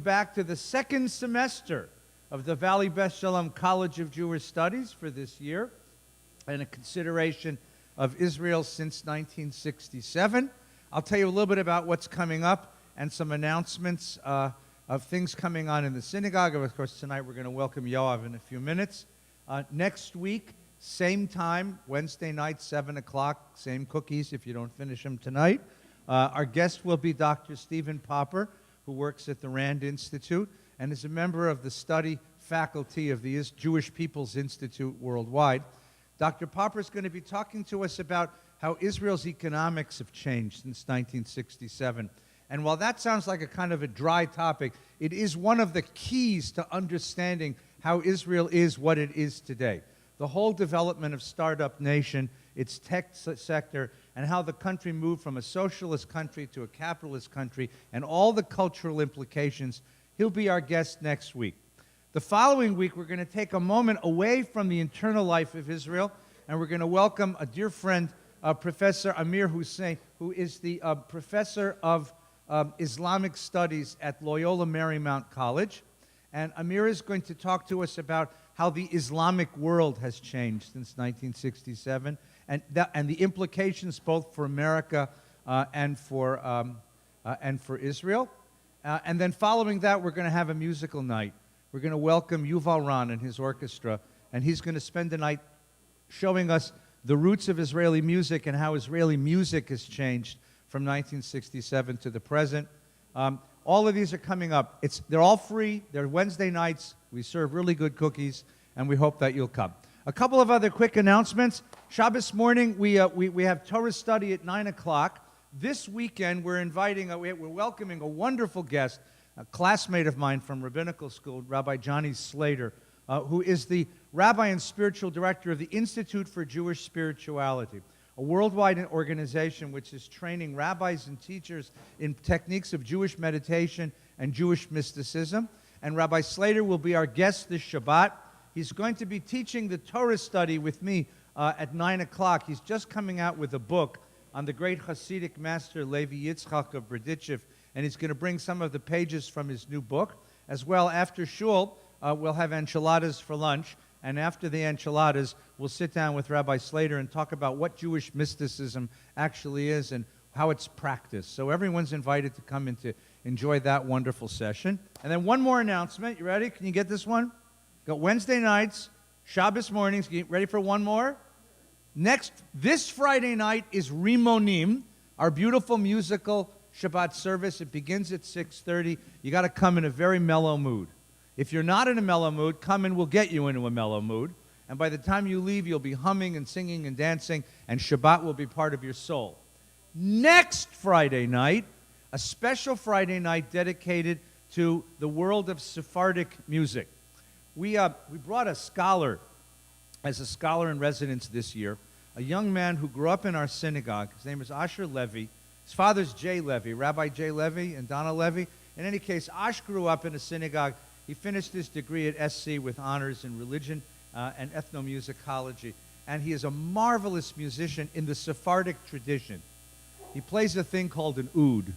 Back to the second semester of the Valley Beth Shalom College of Jewish Studies for this year, and a consideration of Israel since 1967. I'll tell you a little bit about what's coming up and some announcements of things coming on in the synagogue. Of course, tonight we're going to welcome Yoav in a few minutes. Next week, same time, Wednesday night, 7 o'clock, same cookies if you don't finish them tonight. Our guest will be Dr. Stephen Popper, who works at the Rand Institute and is a member of the study faculty of the Jewish People's Institute worldwide. Dr. Popper is going to be talking to us about how Israel's economics have changed since 1967. And while that sounds like a kind of a dry topic, it is one of the keys to understanding how Israel is what it is today. The whole development of Startup Nation, its tech sector, and how the country moved from a socialist country to a capitalist country, and all the cultural implications. He'll be our guest next week. The following week, we're going to take a moment away from the internal life of Israel, and we're going to welcome a dear friend, Professor Amir Hussein, who is the professor of Islamic Studies at Loyola Marymount College. And Amir is going to talk to us about how the Islamic world has changed since 1967, and the implications both for America and for Israel. And then following that, we're going to have a musical night. We're going to welcome Yuval Ron and his orchestra, and he's going to spend the night showing us the roots of Israeli music and how Israeli music has changed from 1967 to the present. All of these are coming up. They're all free. They're Wednesday nights. We serve really good cookies, and we hope that you'll come. A couple of other quick announcements. Shabbos morning, we have Torah study at 9 o'clock. This weekend, we're welcoming a wonderful guest, a classmate of mine from rabbinical school, Rabbi Johnny Slater, who is the rabbi and spiritual director of the Institute for Jewish Spirituality, a worldwide organization which is training rabbis and teachers in techniques of Jewish meditation and Jewish mysticism. And Rabbi Slater will be our guest this Shabbat. He's going to be teaching the Torah study with me at 9 o'clock. He's just coming out with a book on the great Hasidic master Levi Yitzchak of Berdichev, and he's going to bring some of the pages from his new book. As well, after shul, we'll have enchiladas for lunch, and after the enchiladas, we'll sit down with Rabbi Slater and talk about what Jewish mysticism actually is and how it's practiced. So everyone's invited to come in to enjoy that wonderful session. And then one more announcement. You ready? Can you get this one? Got Wednesday nights, Shabbos mornings. Get ready for one more? This Friday night is Rimonim, our beautiful musical Shabbat service. It begins at 6:30. You got to come in a very mellow mood. If you're not in a mellow mood, come and we'll get you into a mellow mood. And by the time you leave, you'll be humming and singing and dancing, and Shabbat will be part of your soul. Next Friday night, a special Friday night dedicated to the world of Sephardic music. We brought a scholar as a scholar in residence this year, a young man who grew up in our synagogue. His name is Asher Levy. His father's Jay Levy, Rabbi Jay Levy and Donna Levy. In any case, Ash grew up in a synagogue. He finished his degree at SC with honors in religion and ethnomusicology. And he is a marvelous musician in the Sephardic tradition. He plays a thing called an oud.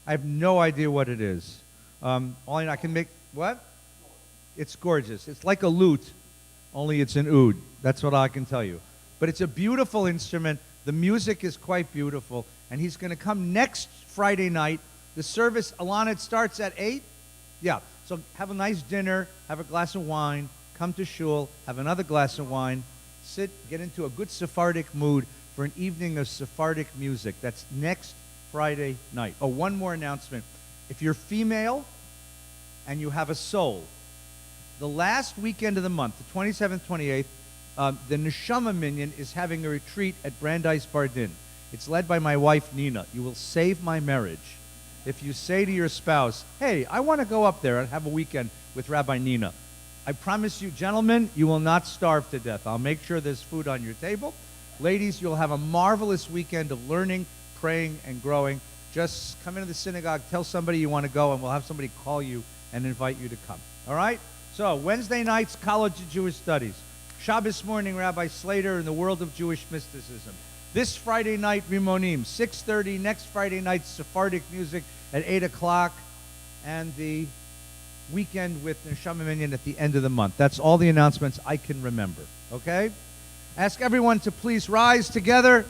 I have no idea what it is. I can make, what? It's gorgeous. It's like a lute, only it's an oud. That's what I can tell you. But it's a beautiful instrument. The music is quite beautiful. And he's going to come next Friday night. The service, Alana, it starts at 8? Yeah. So have a nice dinner, have a glass of wine, come to shul, have another glass of wine, sit, get into a good Sephardic mood for an evening of Sephardic music. That's next Friday night. Oh, one more announcement. If you're female and you have a soul, the last weekend of the month, the 27th, 28th, the Neshama Minyan is having a retreat at Brandeis Bardin. It's led by my wife, Nina. You will save my marriage if you say to your spouse, hey, I want to go up there and have a weekend with Rabbi Nina. I promise you, gentlemen, you will not starve to death. I'll make sure there's food on your table. Ladies, you'll have a marvelous weekend of learning, praying, and growing. Just come into the synagogue, tell somebody you want to go, and we'll have somebody call you and invite you to come. All right? So, Wednesday nights, College of Jewish Studies. Shabbos morning, Rabbi Slater in the world of Jewish mysticism. This Friday night, Rimonim, 6:30. Next Friday night, Sephardic music at 8 o'clock. And the weekend with Neshama Minyan at the end of the month. That's all the announcements I can remember, okay? Ask everyone to please rise together.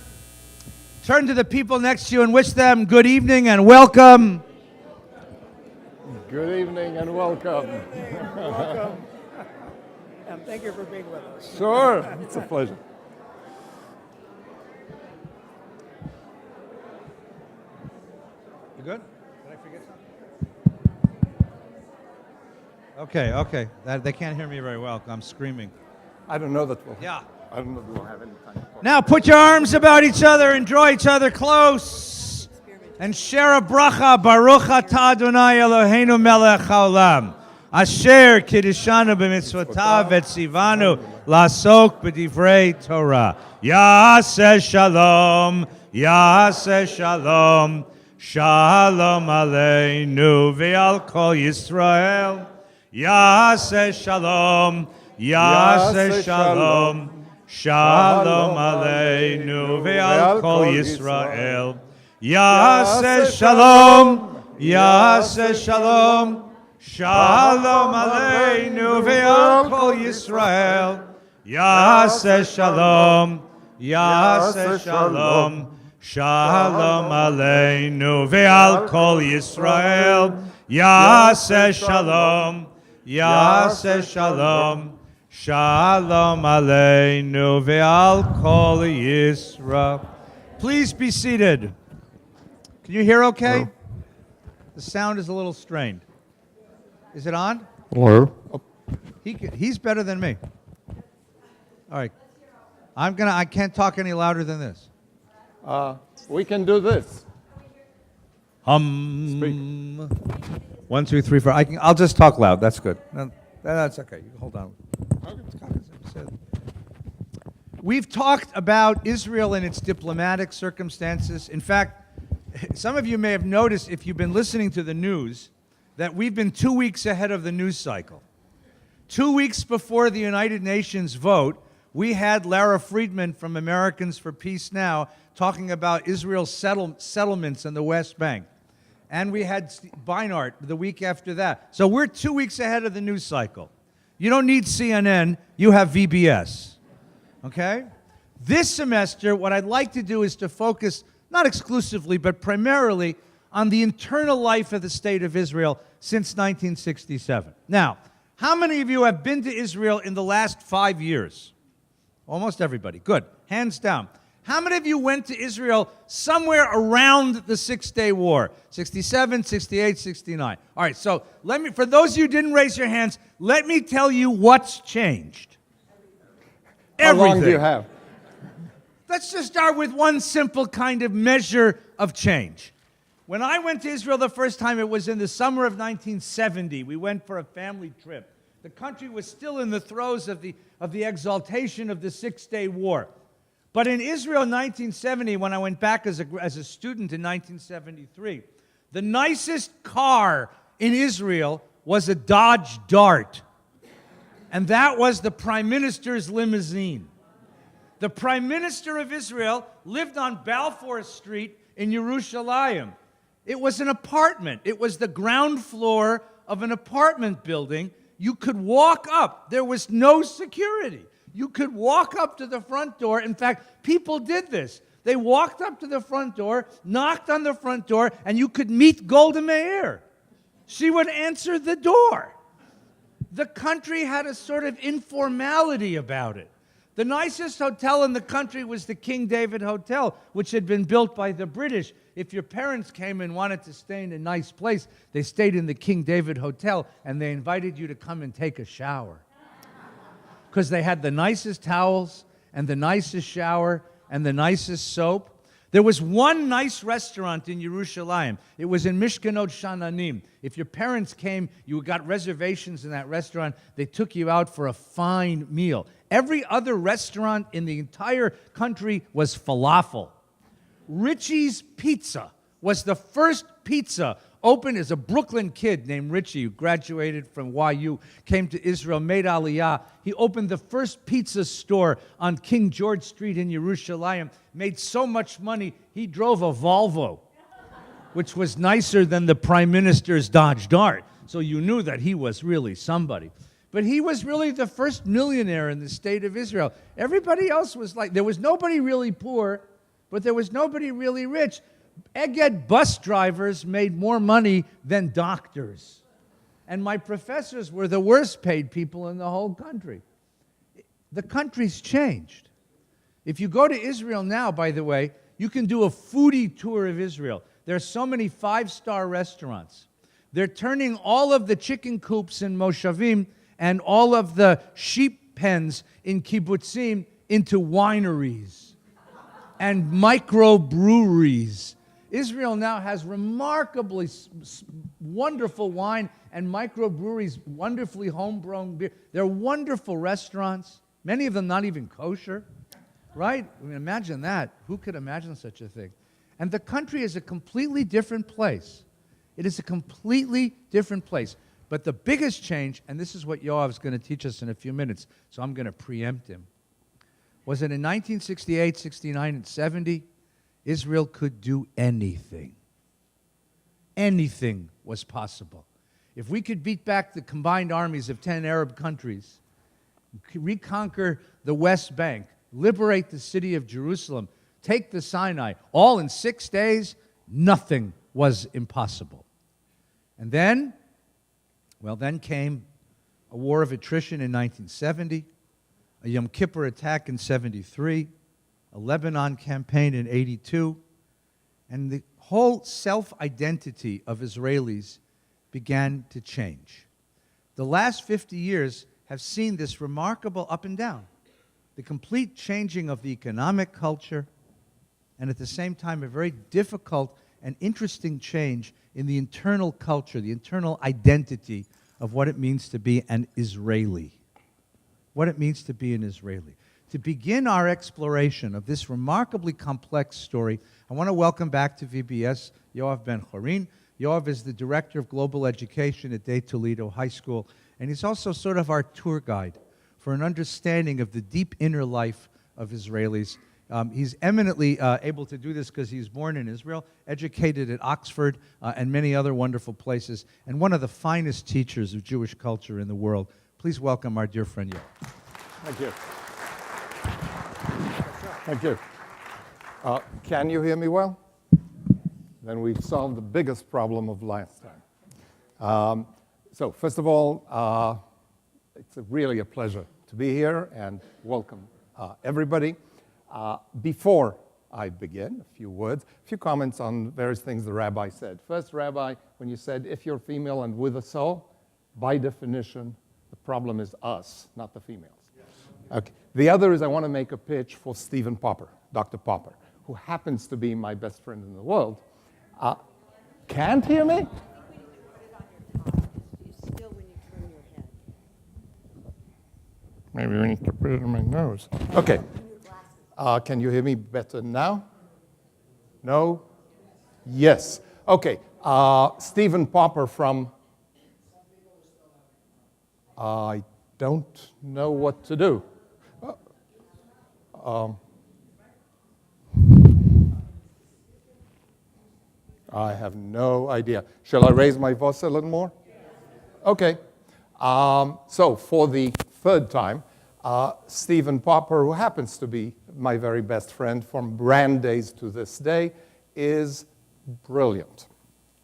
Turn to the people next to you and wish them good evening and welcome. Good evening and welcome. Welcome. And thank you for being with us. Sure, it's a pleasure. You good? Did I forget something? Okay. They can't hear me very well. I'm screaming. I don't know that Yeah. I don't know that we'll have any time to talk. Now put your arms about each other and draw each other close. And share a bracha. Baruch atah Adonai Eloheinu melech haolam. Asher kiddishanu b'mitzvotav etzivanu lasok b'divrei Torah. Yaseh shalom. Yaseh shalom. Shalom aleinu ve'al kol Yisrael. Yaseh shalom. Yaseh shalom. Shalom aleinu ve'al kol Yisrael. Yaseh shalom. Yaseh shalom. Shalom aleinu ve'al kol Yisrael. Yaseh shalom. Yaseh shalom. Shalom aleinu ve'al kol Yisrael. Yaseh shalom. Yaseh shalom. Shalom aleinu ve'al kol Yisrael. Please be seated. Can you hear okay? Hello. The sound is a little strained. Is it on? Hello. He's better than me. All right. I can't talk any louder than this. We can do this. Hum. 1, 2, 3, 4. I'll just talk loud. That's good. No, that's okay. You can hold on. We've talked about Israel and its diplomatic circumstances. In fact, some of you may have noticed, if you've been listening to the news, that we've been 2 weeks ahead of the news cycle. 2 weeks before the United Nations vote, we had Lara Friedman from Americans for Peace Now talking about Israel's settlements in the West Bank. And we had Beinart the week after that. So we're 2 weeks ahead of the news cycle. You don't need CNN, you have VBS. Okay? This semester, what I'd like to do is to focus, not exclusively, but primarily, on the internal life of the State of Israel since 1967. Now, how many of you have been to Israel in the last 5 years? Almost everybody. Good. Hands down. How many of you went to Israel somewhere around the Six-Day War? 67, 68, 69. All right, so for those of you who didn't raise your hands, let me tell you what's changed. Everything. How long do you have? Let's just start with one simple kind of measure of change. When I went to Israel the first time, it was in the summer of 1970. We went for a family trip. The country was still in the throes of the exaltation of the Six-Day War. But in Israel in 1970, when I went back as a student in 1973, the nicest car in Israel was a Dodge Dart. And that was the Prime Minister's limousine. The Prime Minister of Israel lived on Balfour Street in Yerushalayim. It was an apartment. It was the ground floor of an apartment building. You could walk up. There was no security. You could walk up to the front door. In fact, people did this. They walked up to the front door, knocked on the front door, and you could meet Golda Meir. She would answer the door. The country had a sort of informality about it. The nicest hotel in the country was the King David Hotel, which had been built by the British. If your parents came and wanted to stay in a nice place, they stayed in the King David Hotel, and they invited you to come and take a shower. Because they had the nicest towels, and the nicest shower, and the nicest soap. There was one nice restaurant in Yerushalayim. It was in Mishkanot Shananim. If your parents came, you got reservations in that restaurant, they took you out for a fine meal. Every other restaurant in the entire country was falafel. Richie's Pizza was the first pizza opened as a Brooklyn kid named Richie, who graduated from YU, came to Israel, made Aliyah. He opened the first pizza store on King George Street in Yerushalayim, made so much money, he drove a Volvo, which was nicer than the Prime Minister's Dodge Dart. So you knew that he was really somebody. But he was really the first millionaire in the state of Israel. Everybody else was like, there was nobody really poor, but there was nobody really rich. Egged bus drivers made more money than doctors. And my professors were the worst paid people in the whole country. The country's changed. If you go to Israel now, by the way, you can do a foodie tour of Israel. There are so many five-star restaurants. They're turning all of the chicken coops in Moshavim and all of the sheep pens in kibbutzim into wineries and microbreweries. Israel now has remarkably wonderful wine and microbreweries, wonderfully homegrown beer. They're wonderful restaurants, many of them not even kosher, right? I mean, imagine that. Who could imagine such a thing? And the country is a completely different place. It is a completely different place. But the biggest change, and this is what Yoav's going to teach us in a few minutes, so I'm going to preempt him, was that in 1968, 69, and 70, Israel could do anything. Anything was possible. If we could beat back the combined armies of 10 Arab countries, reconquer the West Bank, liberate the city of Jerusalem, take the Sinai, all in 6 days, nothing was impossible. And then, well, then came a war of attrition in 1970, a Yom Kippur attack in 73, a Lebanon campaign in 82, and the whole self-identity of Israelis began to change. The last 50 years have seen this remarkable up and down, the complete changing of the economic culture, and at the same time a very difficult and interesting change in the internal culture, the internal identity of what it means to be an Israeli. What it means to be an Israeli. To begin our exploration of this remarkably complex story, I want to welcome back to VBS Yoav Ben-Chorin. Yoav is the Director of Global Education at Day Toledo High School, and he's also sort of our tour guide for an understanding of the deep inner life of Israelis. He's eminently able to do this because he's born in Israel, educated at Oxford and many other wonderful places, and one of the finest teachers of Jewish culture in the world. Please welcome our dear friend Yoav. Thank you. Thank you. Can you hear me well? Then we've solved the biggest problem of last time. So first of all, it's really a pleasure to be here and welcome everybody. Before I begin, a few comments on various things the rabbi said. First, Rabbi, when you said, if you're female and with a soul, by definition, the problem is us, not the females. Okay. The other is I want to make a pitch for Stephen Popper, Dr. Popper, who happens to be my best friend in the world. Can't hear me? Maybe we need to put it on my nose. Okay. Can you hear me better now? No? Yes. Okay. Stephen Popper from... I don't know what to do. I have no idea. Shall I raise my voice a little more? Okay. So for the third time, Stephen Popper, who happens to be my very best friend from Brand Days to this day, is brilliant,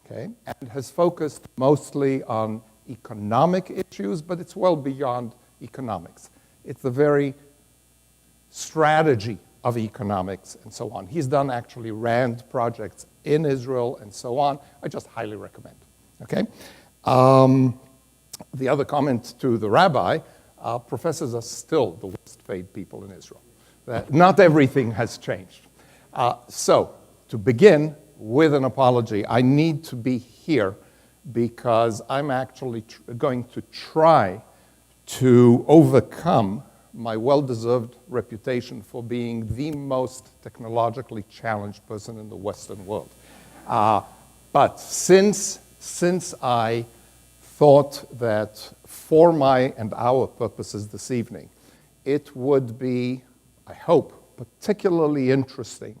okay, and has focused mostly on economic issues, but it's well beyond economics. It's the very strategy of economics and so on. He's done actually RAND projects in Israel and so on. I just highly recommend, okay? The other comment to the rabbi, professors are still the worst paid people in Israel. Not everything has changed. So, to begin with an apology, I need to be here because I'm actually going to try to overcome my well-deserved reputation for being the most technologically challenged person in the Western world. But since I thought that for my and our purposes this evening, it would be, I hope, particularly interesting,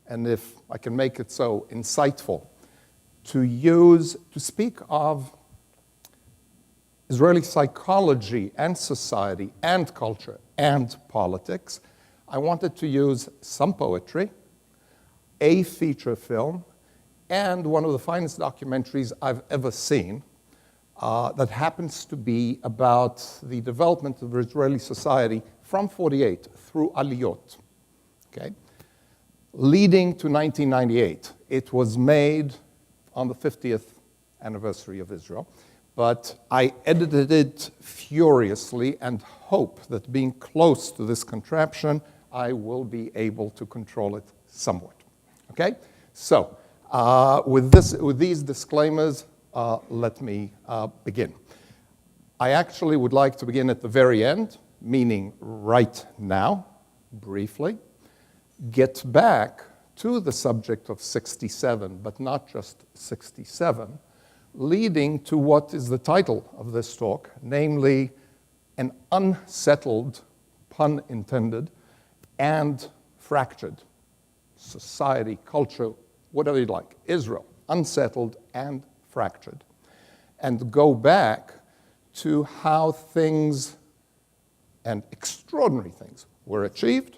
and if I can make it so, insightful, to speak of Israeli psychology and society and culture and politics, I wanted to use some poetry, a feature film, and one of the finest documentaries I've ever seen that happens to be about the development of Israeli society from 48 through Aliyot, okay? Leading to 1998. It was made on the 50th anniversary of Israel, but I edited it furiously and hope that being close to this contraption, I will be able to control it somewhat, okay? So, with these disclaimers, let me begin. I actually would like to begin at the very end, meaning right now, briefly, get back to the subject of 67, but not just 67, leading to what is the title of this talk, namely an unsettled, pun intended, and fractured society, culture, whatever you'd like, Israel, unsettled and fractured, and go back to how things, and extraordinary things, were achieved,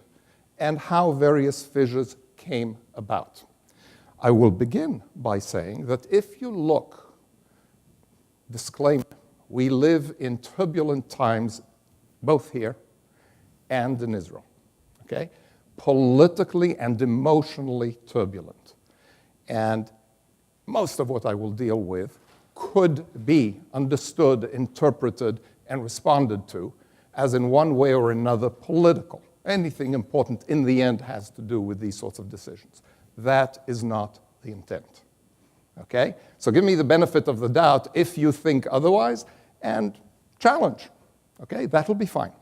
and how various fissures came about. I will begin by saying that if you look, disclaimer, we live in turbulent times, both here and in Israel, okay? Politically and emotionally turbulent. And most of what I will deal with could be understood, interpreted, and responded to as in one way or another political. Anything important in the end has to do with these sorts of decisions. That is not the intent, okay? So give me the benefit of the doubt if you think otherwise, and challenge, okay? That'll be fine.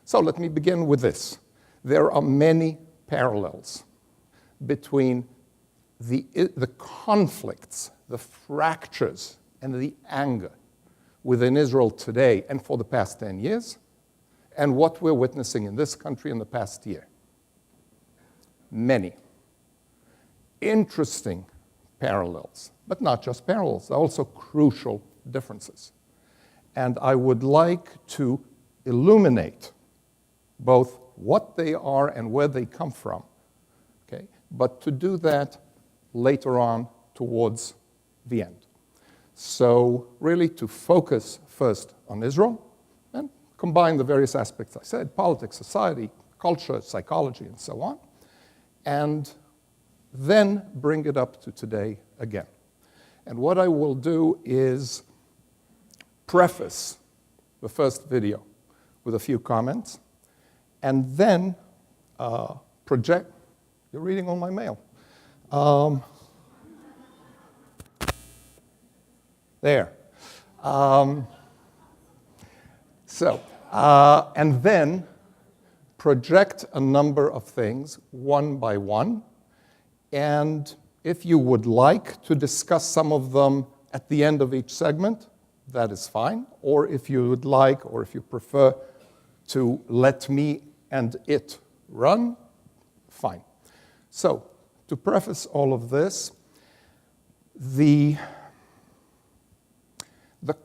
So let me begin with this. There are many parallels between the conflicts, the fractures, and the anger within Israel today and for the past 10 years, and what we're witnessing in this country in the past year. Many interesting parallels, but not just parallels, also crucial differences. And I would like to illuminate both what they are and where they come from, okay? But to do that later on towards the end. So really to focus first on Israel and combine the various aspects I said, politics, society, culture, psychology, and so on, and then bring it up to today again. And what I will do is preface the first video with a few comments, and then project. You're reading all my mail. There. And then project a number of things one by one. And if you would like to discuss some of them at the end of each segment, that is fine. Or if you would like, or if you prefer to let me and it run, fine. So, to preface all of this, the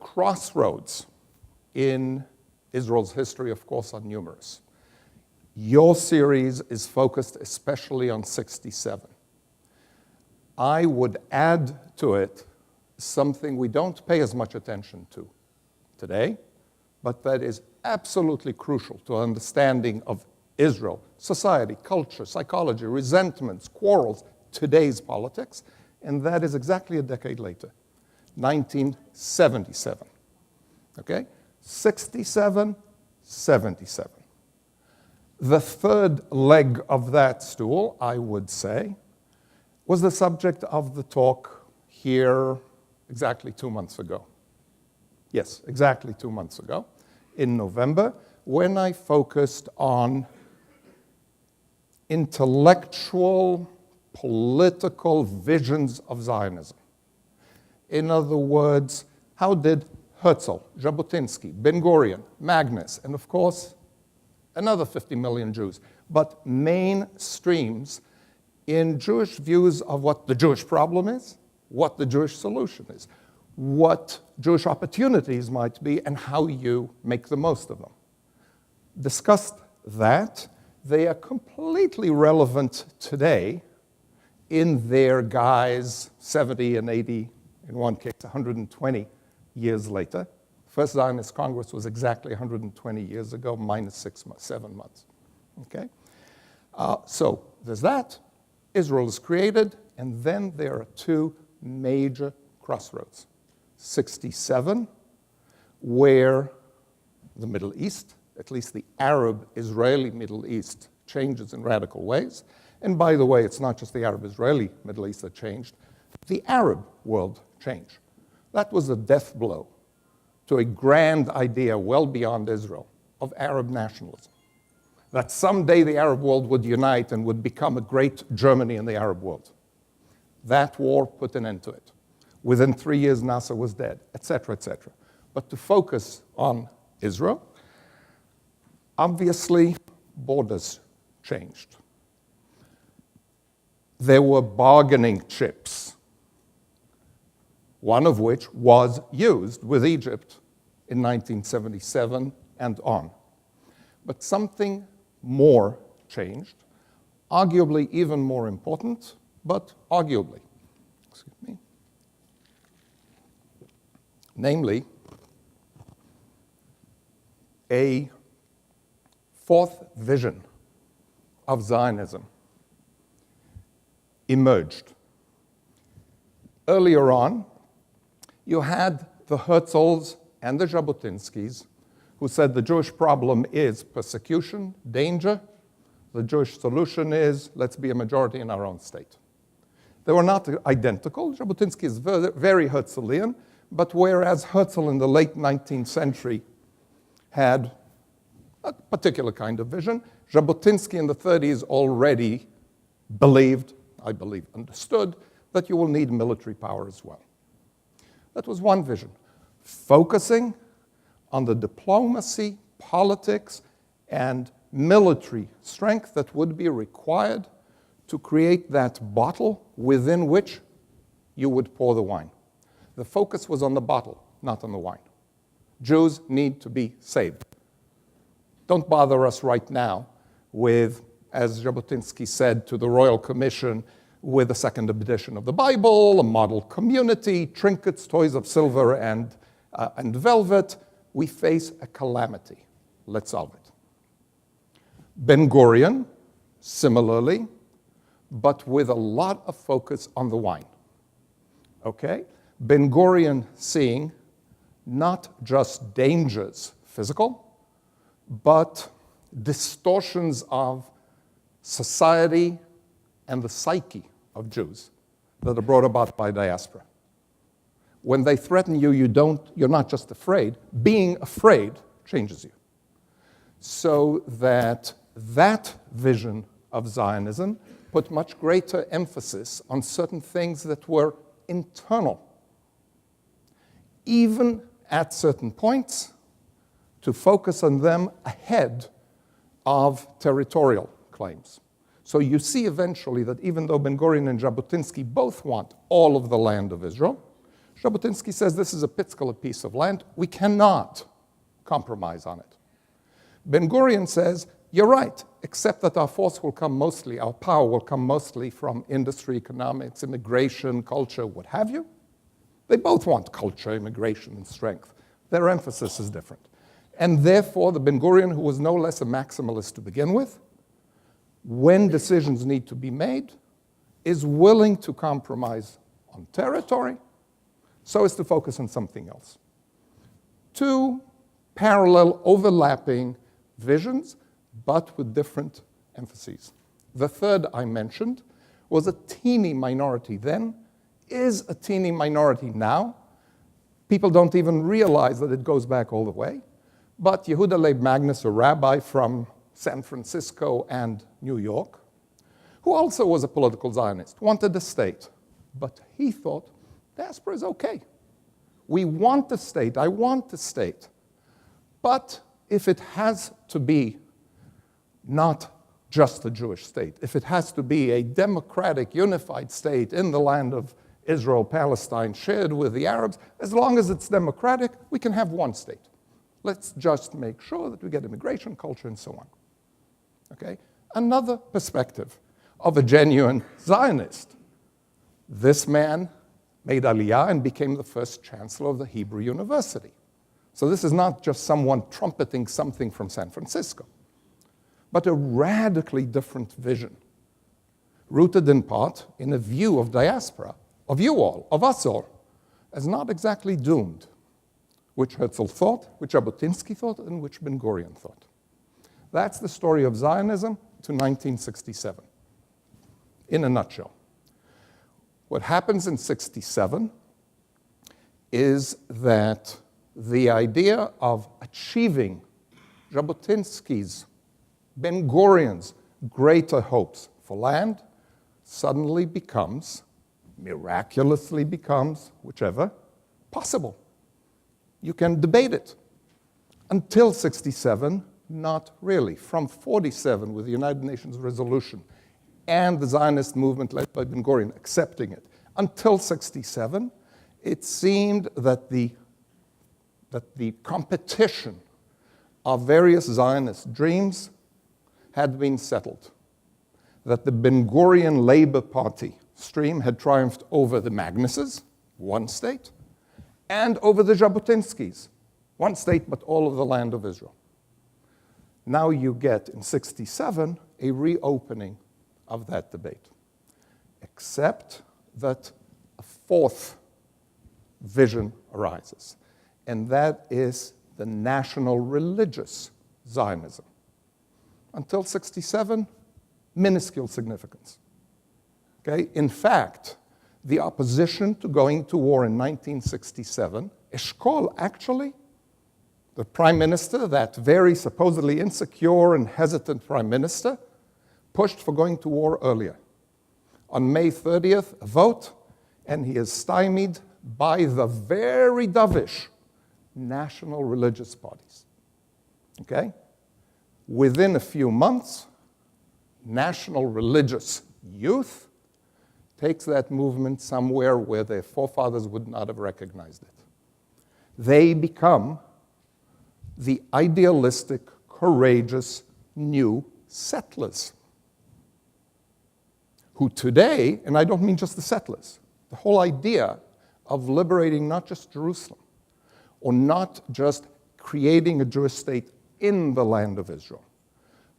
crossroads in Israel's history, of course, are numerous. Your series is focused especially on 67. I would add to it something we don't pay as much attention to today, but that is absolutely crucial to understanding of Israel, society, culture, psychology, resentments, quarrels, today's politics, and that is exactly a decade later, 1977. Okay? 67, 77. The third leg of that stool, I would say, was the subject of the talk here exactly 2 months ago. Yes, exactly 2 months ago, in November, when I focused on intellectual, political visions of Zionism. In other words, how did Herzl, Jabotinsky, Ben-Gurion, Magnus, and of course, another 50 million Jews, but mainstreams in Jewish views of what the Jewish problem is, what the Jewish solution is. what Jewish opportunities might be and how you make the most of them. Discussed that. They are completely relevant today in their guise 70 and 80, in one case 120 years later. First Zionist Congress was exactly 120 years ago, minus 7 months. Okay? So there's that. Israel is created, and then there are two major crossroads. 67, where the Middle East, at least the Arab-Israeli Middle East, changes in radical ways. And by the way, it's not just the Arab-Israeli Middle East that changed. The Arab world changed. That was a death blow to a grand idea well beyond Israel of Arab nationalism. That someday the Arab world would unite and would become a great Germany in the Arab world. That war put an end to it. Within 3 years, Nasser was dead, etc., etc. But to focus on Israel, obviously, borders changed. There were bargaining chips, one of which was used with Egypt in 1977 and on. But something more changed, arguably even more important, but arguably, excuse me, namely, a fourth vision of Zionism emerged. Earlier on, you had the Herzls and the Jabotinskys who said the Jewish problem is persecution, danger. The Jewish solution is let's be a majority in our own state. They were not identical. Jabotinsky is very Herzlian, but whereas Herzl in the late 19th century had a particular kind of vision, Jabotinsky in the 30s already believed, I believe understood, that you will need military power as well. That was one vision, focusing on the diplomacy, politics, and military strength that would be required to create that bottle within which you would pour the wine. The focus was on the bottle, not on the wine. Jews need to be saved. Don't bother us right now with, as Jabotinsky said to the Royal Commission, with a second edition of the Bible, a model community, trinkets, toys of silver and velvet. We face a calamity. Let's solve it. Ben-Gurion, similarly, but with a lot of focus on the wine. Okay? Ben-Gurion seeing not just dangers, physical, but distortions of society and the psyche of Jews that are brought about by diaspora. When they threaten you, you're not just afraid. Being afraid changes you. So that vision of Zionism put much greater emphasis on certain things that were internal, even at certain points, to focus on them ahead of territorial claims. So you see eventually that even though Ben-Gurion and Jabotinsky both want all of the land of Israel, Jabotinsky says this is a particular piece of land. We cannot compromise on it. Ben-Gurion says, you're right, except that our force will come mostly, our power will come mostly from industry, economics, immigration, culture, what have you. They both want culture, immigration, and strength. Their emphasis is different. And therefore, the Ben-Gurion, who was no less a maximalist to begin with, when decisions need to be made, is willing to compromise on territory so as to focus on something else. Two parallel, overlapping visions, but with different emphases. The third I mentioned was a teeny minority then, is a teeny minority now. People don't even realize that it goes back all the way. But Yehuda Leib Magnus, a rabbi from San Francisco and New York, who also was a political Zionist, wanted a state. But he thought, diaspora is okay. We want a state, I want a state. But if it has to be not just a Jewish state, if it has to be a democratic, unified state in the land of Israel, Palestine shared with the Arabs. As long as it's democratic, we can have one state. Let's just make sure that we get immigration, culture, and so on. Okay? Another perspective of a genuine Zionist. This man made Aliyah and became the first chancellor of the Hebrew University. So this is not just someone trumpeting something from San Francisco, but a radically different vision, rooted in part in a view of diaspora, of you all, of us all, as not exactly doomed, which Herzl thought, which Jabotinsky thought, and which Ben-Gurion thought. That's the story of Zionism to 1967, in a nutshell. What happens in 67 is that the idea of achieving Jabotinsky's, Ben-Gurion's greater hopes for land suddenly becomes, miraculously becomes, whichever, possible. You can debate it. Until 67, not really. From 47, with the United Nations resolution and the Zionist movement led by Ben-Gurion accepting it, until 67, it seemed that the competition of various Zionist dreams had been settled, that the Ben-Gurion Labor Party stream had triumphed over the Magnuses, one state, and over the Jabotinskys, one state but all of the land of Israel. Now you get, in 67, a reopening of that debate, except that a fourth vision arises, and that is the national religious Zionism. Until 67, minuscule significance. Okay? In fact, the opposition to going to war in 1967, Eshkol actually, the prime minister, that very supposedly insecure and hesitant prime minister, pushed for going to war earlier. On May 30th, a vote, and he is stymied by the very dovish national religious parties. Okay? Within a few months, national religious youth takes that movement somewhere where their forefathers would not have recognized it. They become the idealistic, courageous, new settlers, who today, and I don't mean just the settlers, the whole idea of liberating not just Jerusalem, or not just creating a Jewish state in the land of Israel,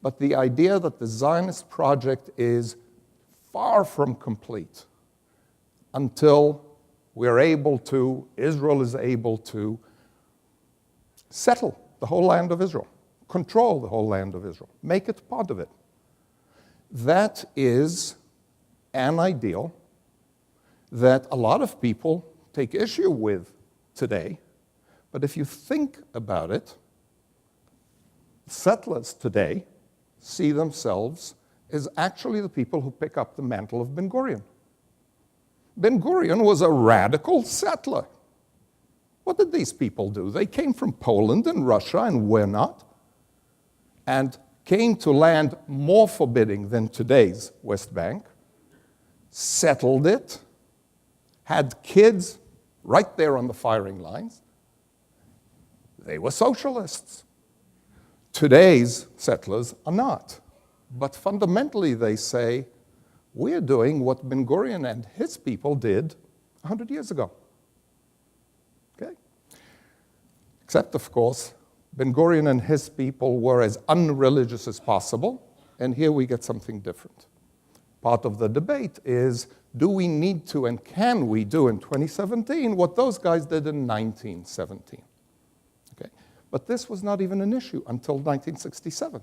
but the idea that the Zionist project is far from complete until Israel is able to settle the whole land of Israel, control the whole land of Israel, make it part of it. That is an ideal that a lot of people take issue with today. But if you think about it, settlers today see themselves as actually the people who pick up the mantle of Ben-Gurion. Ben-Gurion was a radical settler. What did these people do? They came from Poland and Russia and where not, and came to land more forbidding than today's West Bank, settled it, had kids right there on the firing lines. They were socialists. Today's settlers are not. But fundamentally they say, we're doing what Ben-Gurion and his people did 100 years ago. Okay? Except, of course, Ben-Gurion and his people were as unreligious as possible, and here we get something different. Part of the debate is, do we need to and can we do in 2017 what those guys did in 1917? Okay? But this was not even an issue until 1967.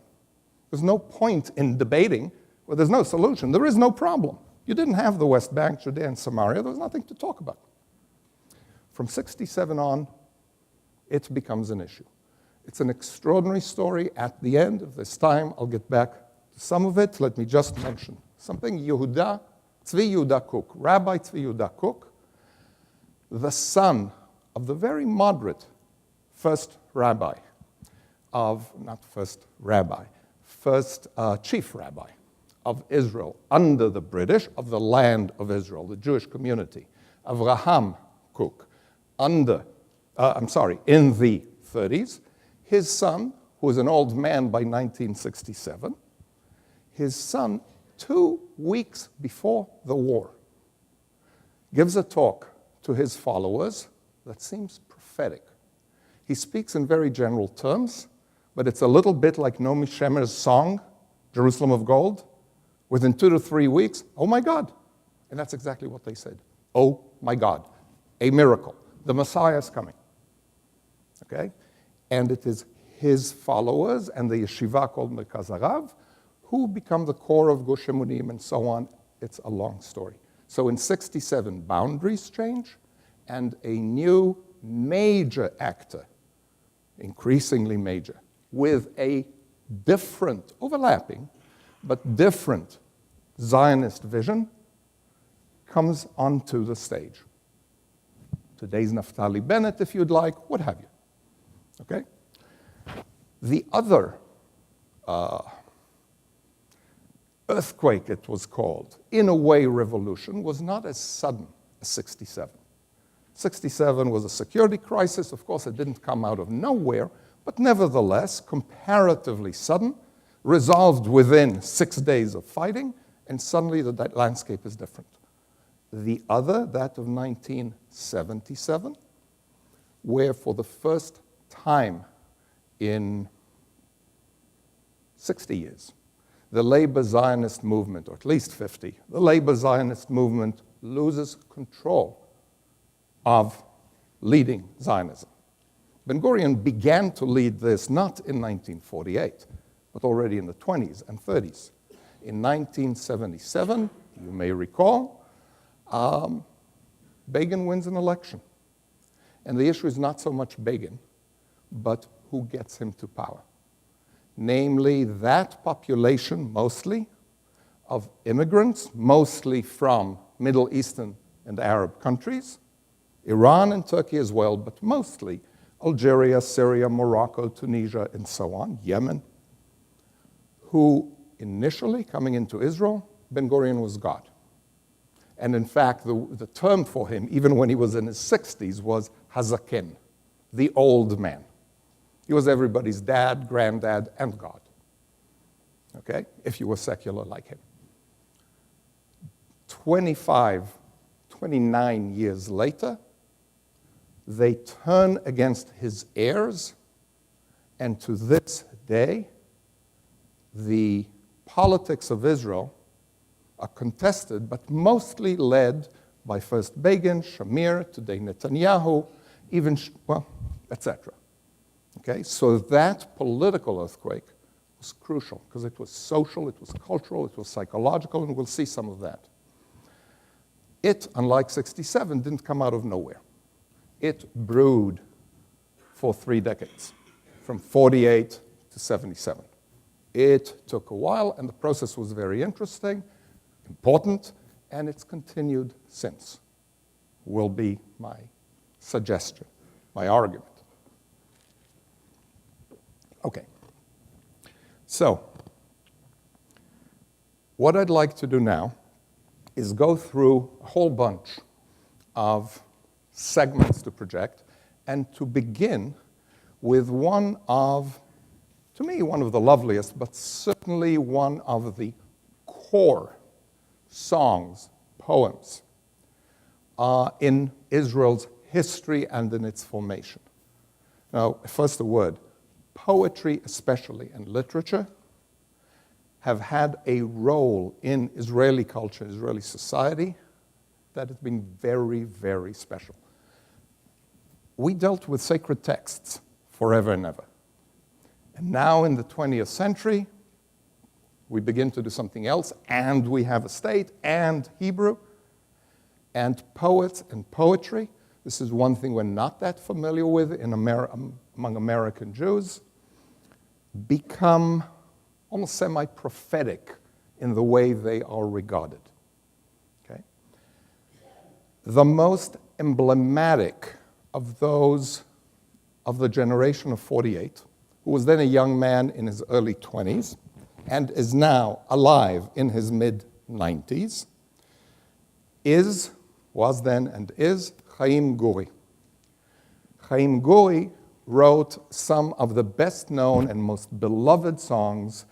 There's no point in debating where there's no solution. There is no problem. You didn't have the West Bank, Judea, and Samaria. There was nothing to talk about. From 67 on, it becomes an issue. It's an extraordinary story. At the end of this time, I'll get back to some of it. Let me just mention something. Tzvi Yehuda Kook, Rabbi Tzvi Yehuda Kook, the son of the very moderate first chief rabbi of Israel under the British, of the land of Israel, the Jewish community, Avraham Kook, in the 30s. His son, who was an old man by 1967, his son, 2 weeks before the war, gives a talk to his followers that seems prophetic. He speaks in very general terms, but it's a little bit like Naomi Shemer's song, Jerusalem of Gold. Within 2 to 3 weeks, oh my God. And that's exactly what they said. Oh my God, a miracle. The Messiah is coming. Okay? And it is his followers and the yeshiva called Merkaz Harav who become the core of Gush Emunim and so on. It's a long story. So in 67, boundaries change, and a new major actor, increasingly major, with a different, overlapping, but different Zionist vision comes onto the stage. Today's Naftali Bennett, if you'd like, what have you. Okay? The other earthquake, it was called, in a way revolution, was not as sudden as 67. 67 was a security crisis. Of course, it didn't come out of nowhere, but nevertheless, comparatively sudden, resolved within 6 days of fighting, and suddenly that landscape is different. The other, that of 1977, where for the first time in 60 years, the labor Zionist movement, or at least 50, the labor Zionist movement loses control of leading Zionism. Ben-Gurion began to lead this not in 1948, but already in the 20s and 30s. In 1977, you may recall, Begin wins an election. And the issue is not so much Begin, but who gets him to power. Namely, that population, mostly, of immigrants, mostly from Middle Eastern and Arab countries, Iran and Turkey as well, but mostly Algeria, Syria, Morocco, Tunisia, and so on, Yemen, who initially, coming into Israel, Ben-Gurion was God. And in fact, the term for him, even when he was in his 60s, was Hazaken, the old man. He was everybody's dad, granddad, and God, okay, if you were secular like him. 29 years later, they turn against his heirs, and to this day, the politics of Israel are contested, but mostly led by first Begin, Shamir, today Netanyahu, even, well, etc. Okay, so that political earthquake was crucial because it was social, it was cultural, it was psychological, and we'll see some of that. It, unlike 67, didn't come out of nowhere. It brewed for 3 decades, from 48 to 77. It took a while, and the process was very interesting, important, and it's continued since, will be my suggestion, my argument. Okay. So, what I'd like to do now is go through a whole bunch of segments to project, and to begin with one of, to me, one of the loveliest, but certainly one of the core songs, poems, in Israel's history and in its formation. Now, first a word. Poetry, especially, and literature have had a role in Israeli culture, Israeli society, that has been very, very special. We dealt with sacred texts forever and ever. And now in the 20th century, we begin to do something else, and we have a state and Hebrew and poets and poetry. This is one thing we're not that familiar with among American Jews, become almost semi-prophetic in the way they are regarded. Okay? The most emblematic of those of the generation of 48, who was then a young man in his early 20s and is now alive in his mid-90s, is was then and is Chaim Guri. Chaim Guri wrote some of the best-known and most beloved songs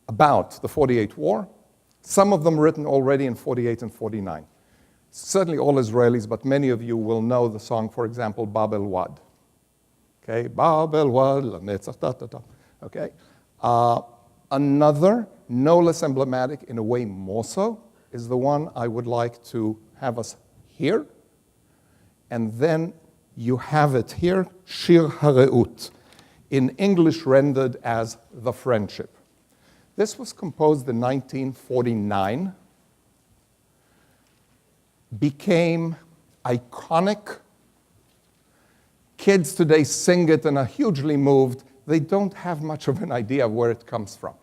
about the 48 war, some of them written already in 48 and 49. Certainly all Israelis, but many of you will know the song, for example, Bab El Wad. Okay, Bab El Wad, Lanetzach, ta ta ta. Okay. Another, no less emblematic, in a way more so, is the one I would like to have us hear. And then you have it here, Shir HaReut, in English rendered as The Friendship. This was composed in 1949, became iconic. Kids today sing it and are hugely moved. They don't have much of an idea of where it comes from,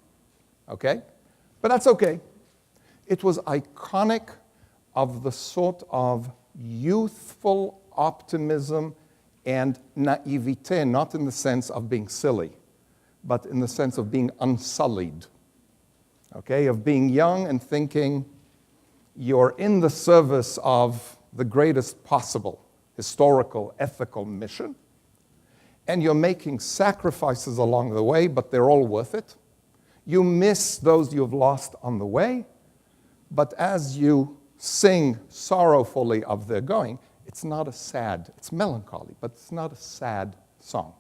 okay? But that's okay. It was iconic of the sort of youthful optimism and naivete, not in the sense of being silly, but in the sense of being unsullied, okay? Of being young and thinking you're in the service of the greatest possible historical, ethical mission, and you're making sacrifices along the way, but they're all worth it. You miss those you've lost on the way, but as you sing sorrowfully of their going, it's not a sad, it's melancholy, but it's not a sad song.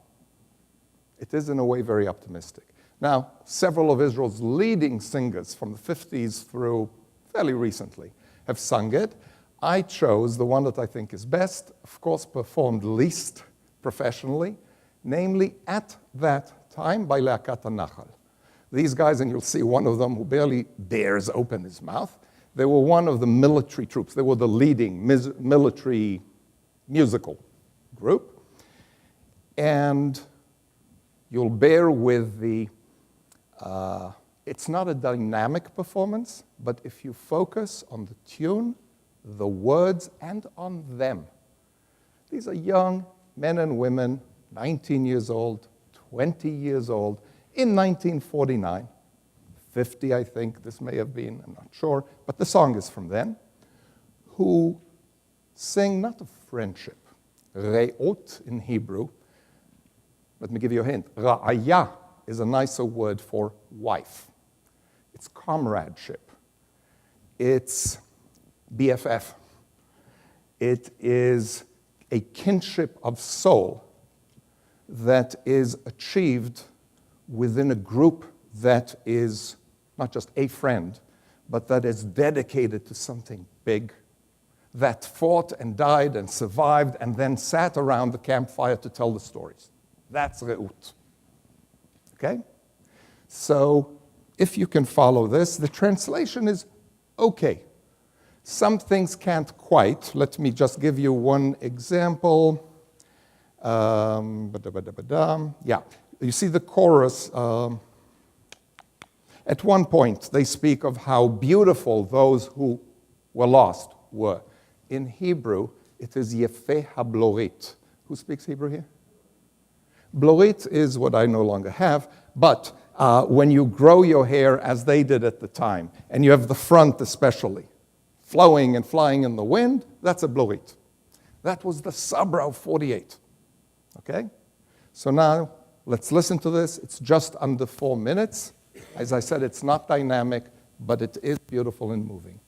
It is, in a way, very optimistic. Now, several of Israel's leading singers from the 50s through fairly recently have sung it. I chose the one that I think is best, of course, performed least professionally, namely At That Time by Leakat HaNachal. These guys, and you'll see one of them who barely dares open his mouth, they were one of the military troops. They were the leading military musical group. And you'll bear with the, it's not a dynamic performance, but if you focus on the tune, the words, and on them. These are young men and women, 19 years old, 20 years old, in 1949. 50, I think this may have been, I'm not sure, but the song is from then, who sing not of friendship, re'ot in Hebrew. Let me give you a hint. Ra'aya is a nicer word for wife. It's comradeship. It's BFF. It is a kinship of soul that is achieved within a group that is not just a friend, but that is dedicated to something big, that fought and died and survived and then sat around the campfire to tell the stories. That's Re'ut. Okay? So, if you can follow this, the translation is okay. Some things can't quite. Let me just give you one example. Yeah, you see the chorus. At one point, they speak of how beautiful those who were lost were. In Hebrew, it is Yefeh HaBlorit. Who speaks Hebrew here? Blorit is what I no longer have, but when you grow your hair as they did at the time, and you have the front especially, flowing and flying in the wind, that's a blorit. That was the Sabra of 48. Okay? So now, let's listen to this. It's just under 4 minutes. As I said, it's not dynamic, but it is beautiful and moving.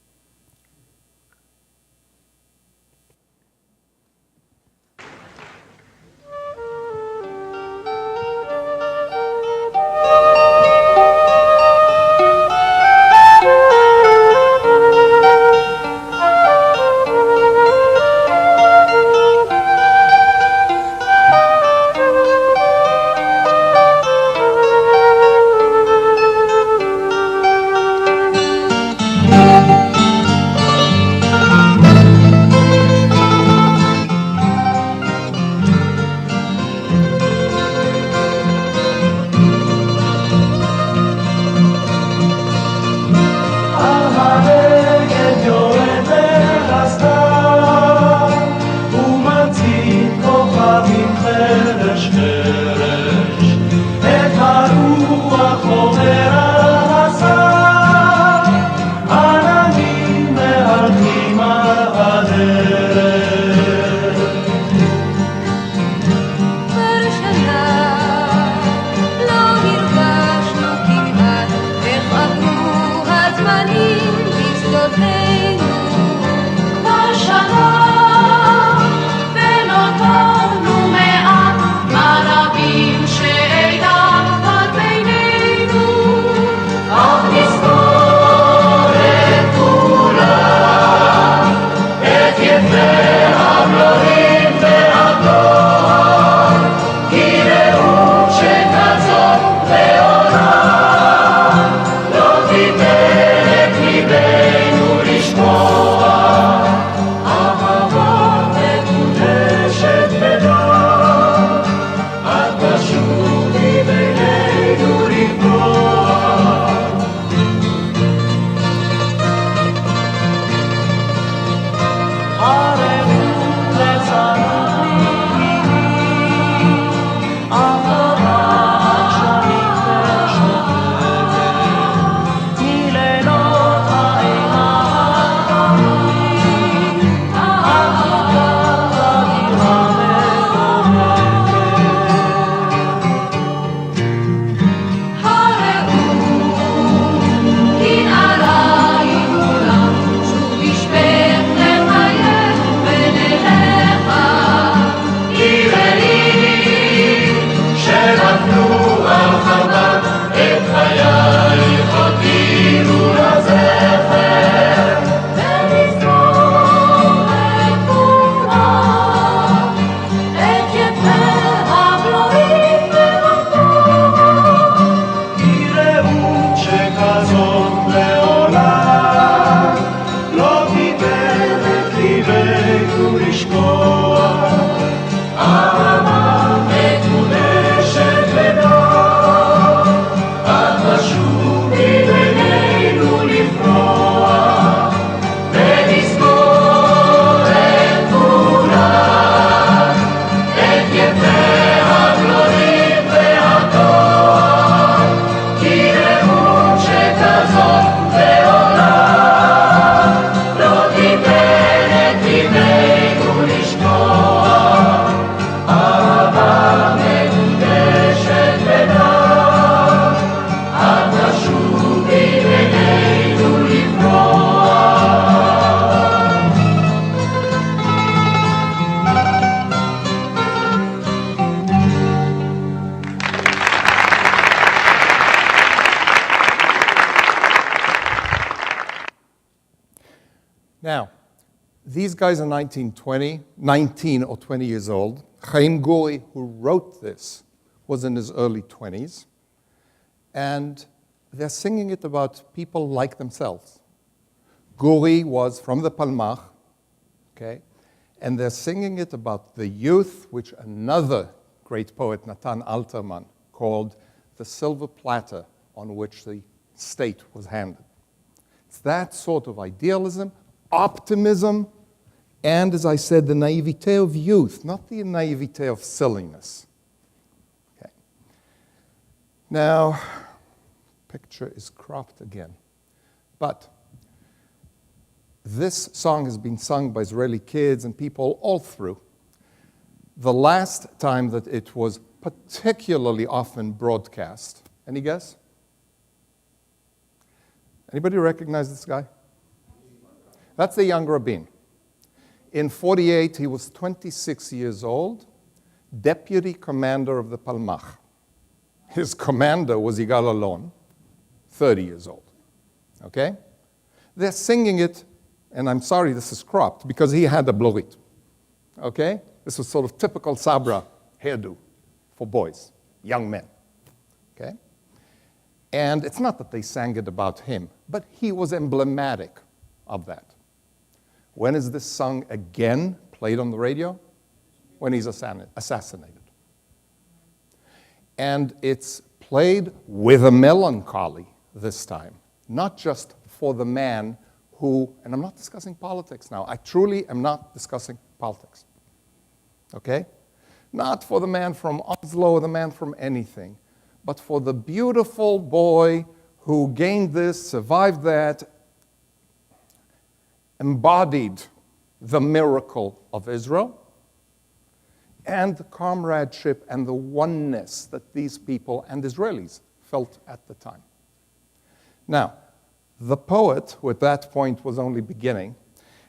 Now, these guys are 19 or 20 years old. Chaim Guri, who wrote this, was in his early 20s. And they're singing it about people like themselves. Guri was from the Palmach, okay? And they're singing it about the youth, which another great poet, Natan Alterman, called the silver platter on which the state was handed. It's that sort of idealism, optimism, and, as I said, the naivete of youth, not the naivete of silliness. Okay. Now, picture is cropped again. But this song has been sung by Israeli kids and people all through. The last time that it was particularly often broadcast, any guess? Anybody recognize this guy? That's the young Rabin. In 1948, he was 26 years old, deputy commander of the Palmach. His commander was Yigal Allon, 30 years old. Okay? They're singing it, and I'm sorry this is cropped, because he had a blorit. Okay? This was sort of typical Sabra hairdo for boys, young men. Okay? And it's not that they sang it about him, but he was emblematic of that. When is this song again played on the radio? When he's assassinated. And it's played with a melancholy this time, not just for the man who, and I'm not discussing politics now, I truly am not discussing politics. Okay? Not for the man from Oslo or the man from anything, but for the beautiful boy who gained this, survived that, embodied the miracle of Israel, and the comradeship and the oneness that these people and Israelis felt at the time. Now, the poet, who at that point was only beginning,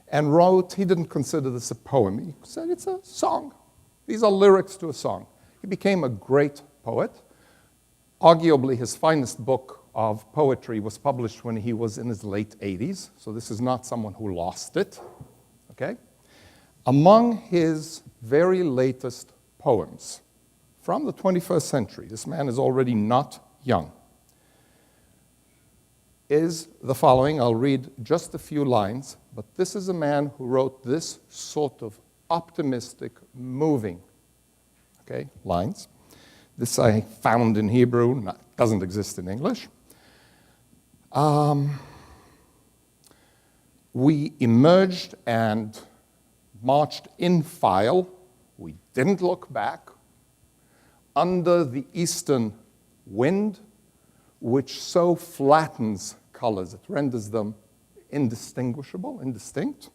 and wrote, he didn't consider this a poem, he said it's a song. These are lyrics to a song. He became a great poet. Arguably, his finest book of poetry was published when he was in his late 80s, so this is not someone who lost it, okay? Among his very latest poems from the 21st century, this man is already not young, is the following. I'll read just a few lines, but this is a man who wrote this sort of optimistic, moving, okay, lines. This I found in Hebrew, doesn't exist in English. We emerged and marched in file. We didn't look back. Under the eastern wind, which so flattens colors, it renders them indistinguishable, indistinct.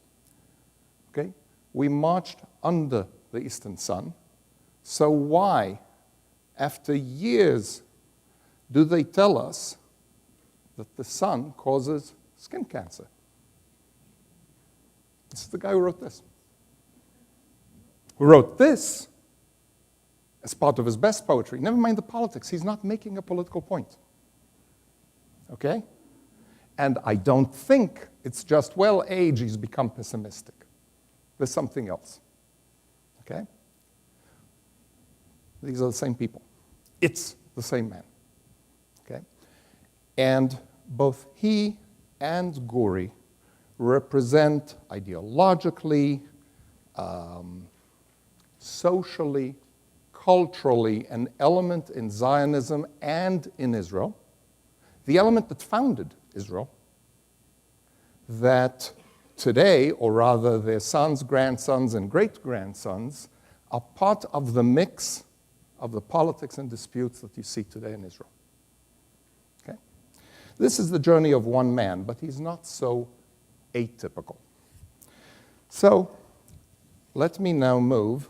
Okay? We marched under the eastern sun. So why, after years, do they tell us that the sun causes skin cancer? This is the guy who wrote this. Who wrote this as part of his best poetry. Never mind the politics. He's not making a political point. Okay? And I don't think it's just, well, age, he's become pessimistic. There's something else. Okay? These are the same people. It's the same man. Okay? And both he and Guri represent ideologically, socially, culturally, an element in Zionism and in Israel, the element that founded Israel, that today, or rather their sons, grandsons, and great-grandsons, are part of the mix of the politics and disputes that you see today in Israel. Okay? This is the journey of one man, but he's not so atypical. So, let me now move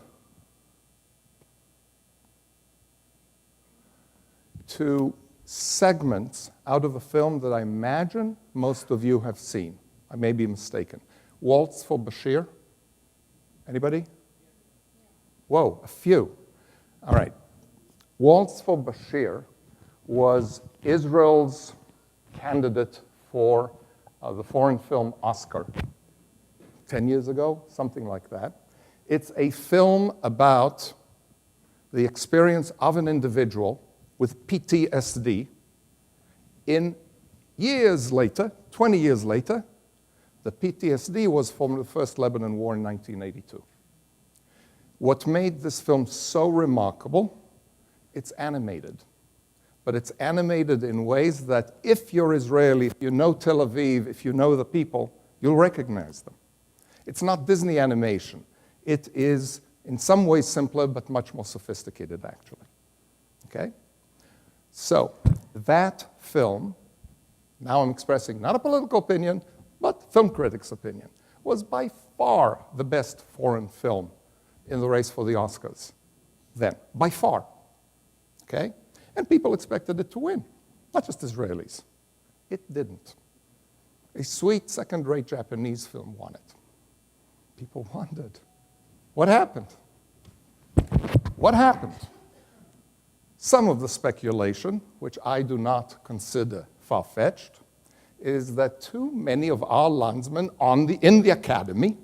to segments out of a film that I imagine most of you have seen. I may be mistaken. Waltz for Bashir? Anybody? Whoa, a few. All right. Waltz for Bashir was Israel's candidate for the foreign film Oscar 10 years ago, something like that. It's a film about the experience of an individual with PTSD in years later, 20 years later. The PTSD was from the First Lebanon War in 1982. What made this film so remarkable, it's animated. But it's animated in ways that if you're Israeli, if you know Tel Aviv, if you know the people, you'll recognize them. It's not Disney animation. It is in some ways simpler, but much more sophisticated, actually. Okay? So, that film, now I'm expressing not a political opinion, but film critics' opinion, was by far the best foreign film in the race for the Oscars then, by far. Okay? And people expected it to win, not just Israelis. It didn't. A sweet, second-rate Japanese film won it. People wondered, what happened? What happened? Some of the speculation, which I do not consider far-fetched, is that too many of our landsmen in the academy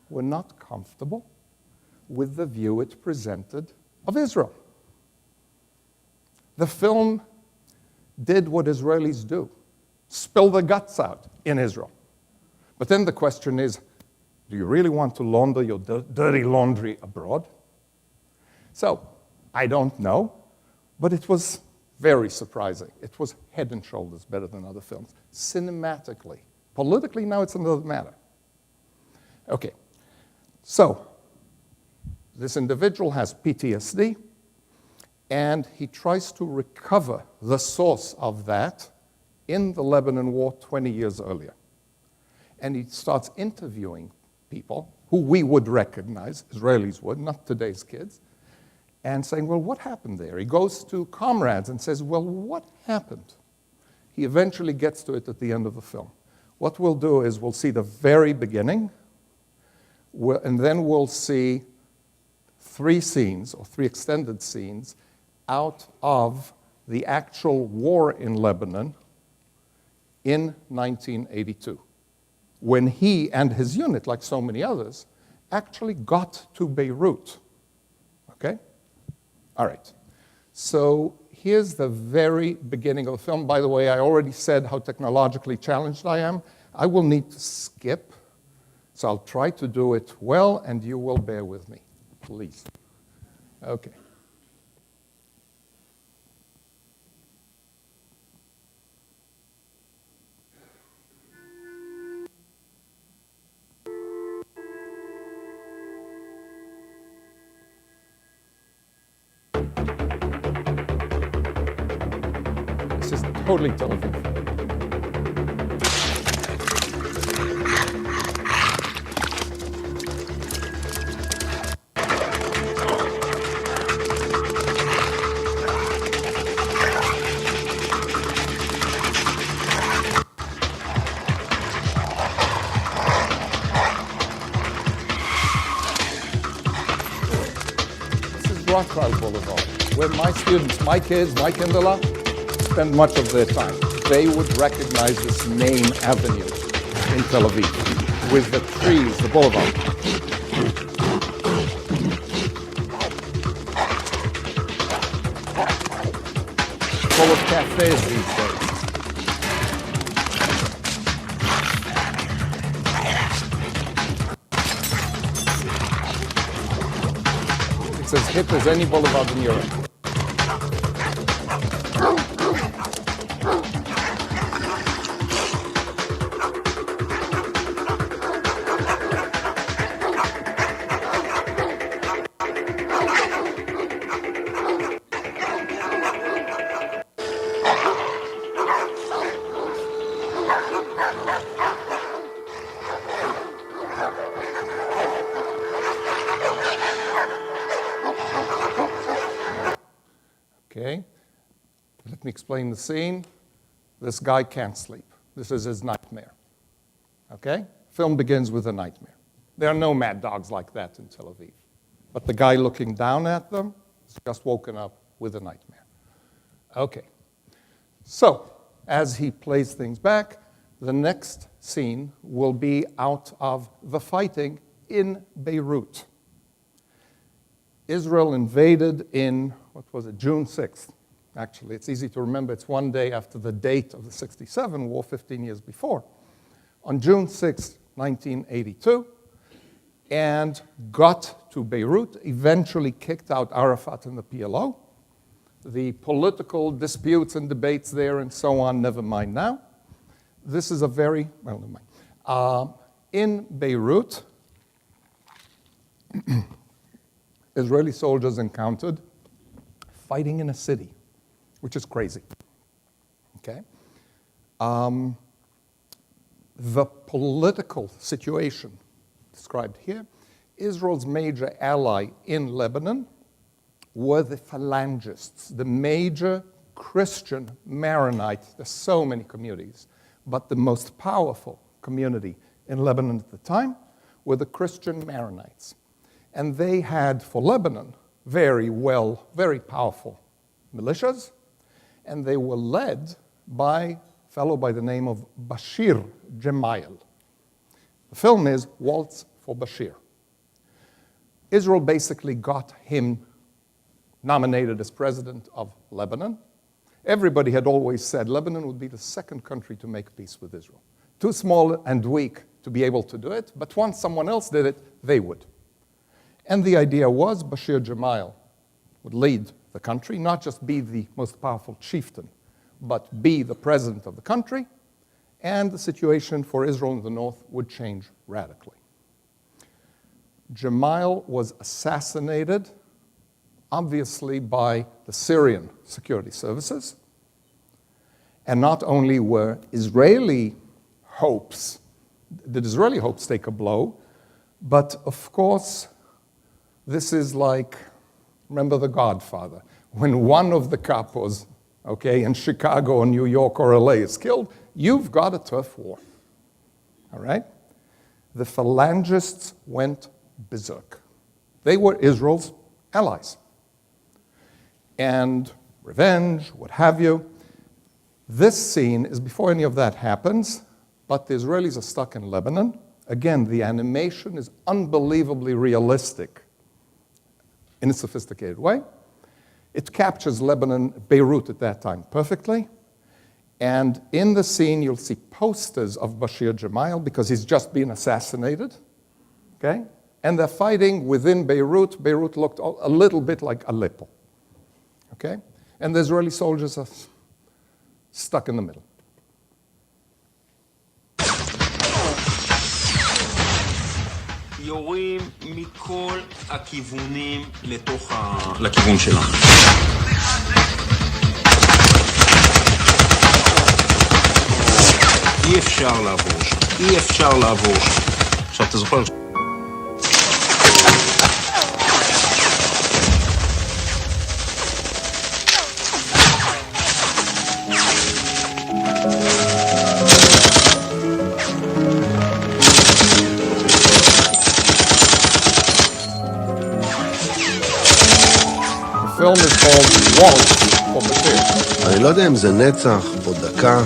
were not comfortable with the view it presented of Israel. The film did what Israelis do, spill their guts out in Israel. But then the question is, do you really want to launder your dirty laundry abroad? So, I don't know, but it was very surprising. It was head and shoulders better than other films, cinematically. Politically, now it's another matter. Okay, so this individual has PTSD, and he tries to recover the source of that in the Lebanon War 20 years earlier. And he starts interviewing people who we would recognize, Israelis would, not today's kids, and saying, well, what happened there? He goes to comrades and says, well, what happened? He eventually gets to it at the end of the film. What we'll do is we'll see the very beginning, and then we'll see 3 scenes, or 3 extended scenes, out of the actual war in Lebanon in 1982, when he and his unit, like so many others, actually got to Beirut. Okay? All right. So here's the very beginning of the film. By the way, I already said how technologically challenged I am. I will need to skip, so I'll try to do it well, and you will bear with me, please. Okay. This is totally Tel Aviv. This is Rothschild Boulevard, where my students, my kids, my Kindler, spend much of their time. They would recognize this main avenue in Tel Aviv with the trees, the boulevard. Full of cafes these days. It's as hip as any boulevard in Europe. Okay, let me explain the scene. This guy can't sleep. This is his nightmare. Okay? Film begins with a nightmare. There are no mad dogs like that in Tel Aviv. But the guy looking down at them has just woken up with a nightmare. Okay. So, as he plays things back, The next scene will be out of the fighting in Beirut. Israel invaded in, June 6th. Actually, it's easy to remember. It's one day after the date of the 67 war, 15 years before. On June 6, 1982, and got to Beirut, eventually kicked out Arafat and the PLO. The political disputes and debates there and so on, never mind now. This is a very, well, never mind. In Beirut, Israeli soldiers encountered fighting in a city, which is crazy, okay? The political situation described here, Israel's major ally in Lebanon were the Phalangists, the major Christian Maronite. There's so many communities, but the most powerful community in Lebanon at the time were the Christian Maronites. And they had, for Lebanon, very powerful militias, and they were led by a fellow by the name of Bashir Gemayel. The film is Waltz for Bashir. Israel basically got him nominated as president of Lebanon. Everybody had always said Lebanon would be the second country to make peace with Israel. Too small and weak to be able to do it, but once someone else did it, they would. And the idea was Bashir Gemayel would lead the country, not just be the most powerful chieftain, but be the president of the country, and the situation for Israel in the north would change radically. Gemayel was assassinated, obviously, by the Syrian security services. And not only were did Israeli hopes take a blow, but of course, this is like, remember The Godfather, when one of the capos, okay, in Chicago or New York or LA is killed, you've got a turf war, all right? The Phalangists went berserk. They were Israel's allies. And revenge, what have you. This scene is before any of that happens, but the Israelis are stuck in Lebanon. Again, the animation is unbelievably realistic in a sophisticated way. It captures Lebanon, Beirut at that time perfectly. And in the scene, you'll see posters of Bashir Gemayel because he's just been assassinated, okay? And they're fighting within Beirut. Beirut looked a little bit like Aleppo, okay? And the Israeli soldiers are stuck in the middle. יורים מכל הכיוונים לכיוון שלנו. אי אפשר לעבור שם, אי אפשר לעבור שם. עכשיו אתה זוכר? The film is called Waltz for Bashir. אני לא יודע אם זה נצח או דקה,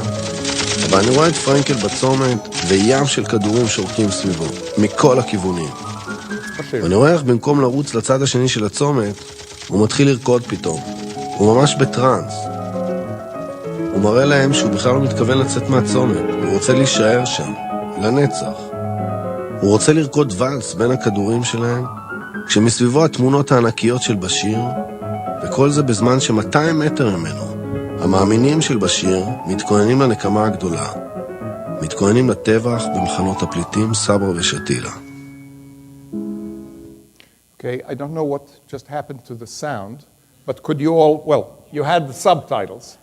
אבל אני רואה את פרנקל בצומת וים של כדורים שורקים סביבו, מכל הכיוונים. ואני רואה איך במקום לרוץ לצד השני של הצומת, הוא מתחיל לרקוד פתאום. הוא ממש בטרנס. הוא מראה להם שהוא בכלל לא מתכוון לצאת מהצומת, הוא רוצה להישאר שם, לנצח. הוא רוצה לרקוד ולס בין הכדורים שלהם, כשמסביבו התמונות הענקיות של בשיר, וכל זה בזמן ש200 מטר ממנו, המאמינים של בשיר מתכוננים לנקמה הגדולה, מתכוננים לטבח במחנות הפליטים סברה ושתילה. Okay, I don't know what just happened to the sound, but could you all, well, you had the subtitles.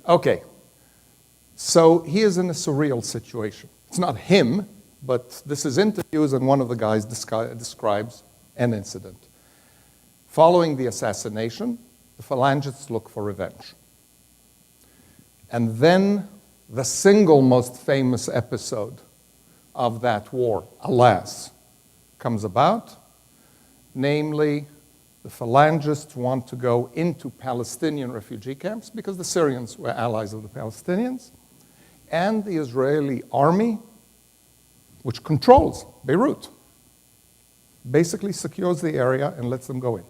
Okay, so he is in a surreal situation. It's not him, but this is interviews and one of the guys describes an incident. Following the assassination, the Phalangists look for revenge. And then the single most famous episode of that war, alas, comes about. Namely, the Phalangists want to go into Palestinian refugee camps because the Syrians were allies of the Palestinians. and the Israeli army, which controls Beirut, basically secures the area and lets them go in.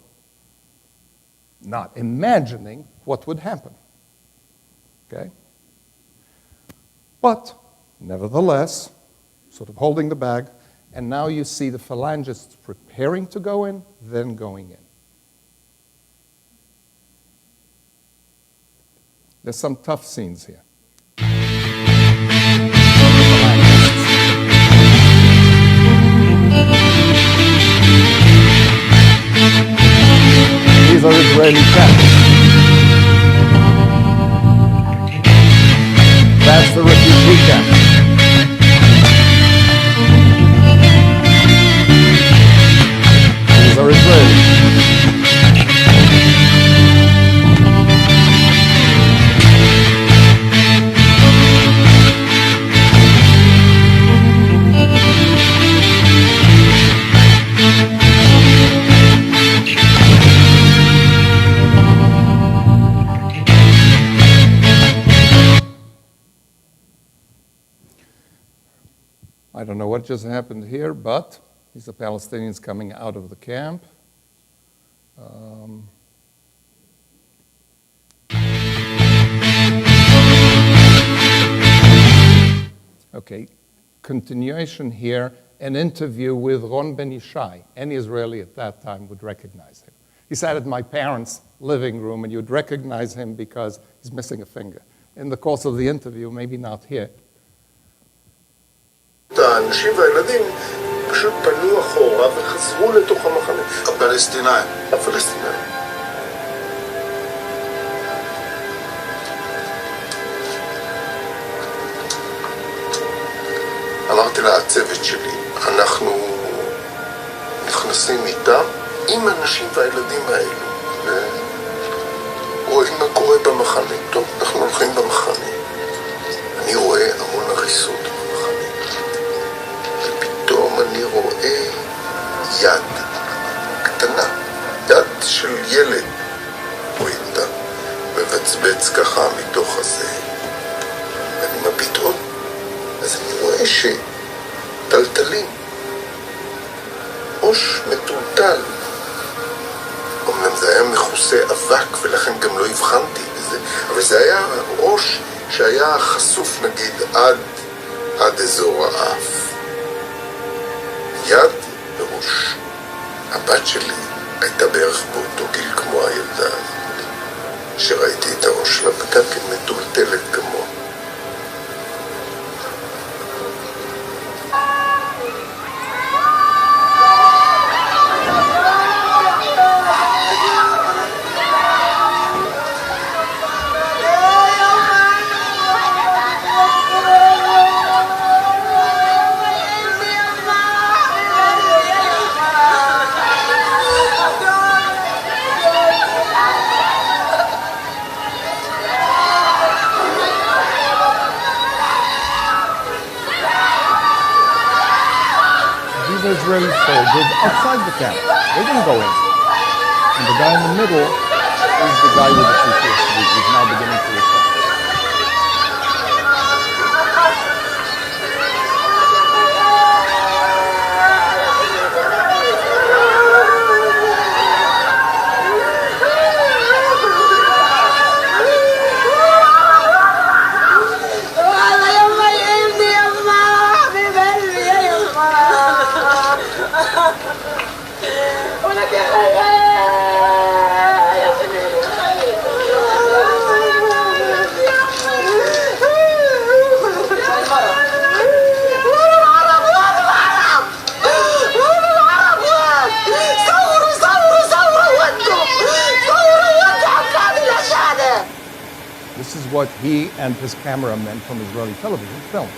Not imagining what would happen. Okay? But, nevertheless, sort of holding the bag, and now you see the phalangists preparing to go in, then going in. There's some tough scenes here. These are Israeli camps. That's the refugee camp. These are Israelis. I don't know what just happened here, but these are Palestinians coming out of the camp. Okay, continuation here, an interview with Ron Ben Yishai. Any Israeli at that time would recognize him. He sat at my parents' living room, and you'd recognize him because he's missing a finger. In the course of the interview, maybe not here, האנשים והילדים פשוט פנו אחורה וחזרו לתוך המחנה. הפלסטינאים. הפלסטינאים. אמרתי לצוות שלי, אנחנו נכנסים איתם עם האנשים והילדים האלו ורואים מה קורה במחנה. טוב, אנחנו הולכים במחנה. אני רואה המון הריסות. אני רואה יד קטנה, יד של ילד, רואים אותה, מבצבץ ככה מתוך הזה, ואני מביט עוד, אז אני רואה שטלטלים, ראש מטולטל, אמנם זה היה מכוסה אבק ולכן גם לא הבחנתי בזה, אבל זה היה ראש שהיה חשוף נגיד עד אזור האף. יד וראש. הבת שלי הייתה בערך באותו גיל כמו הילדה הזאת. שראיתי את הראש שלה וגם כן מטולטלת כמו. Israeli soldiers outside the camp. They didn't go in. And the guy in the middle is the guy with the PTSD. He's now beginning to recover. This is what he and his cameramen from Israeli television filmed.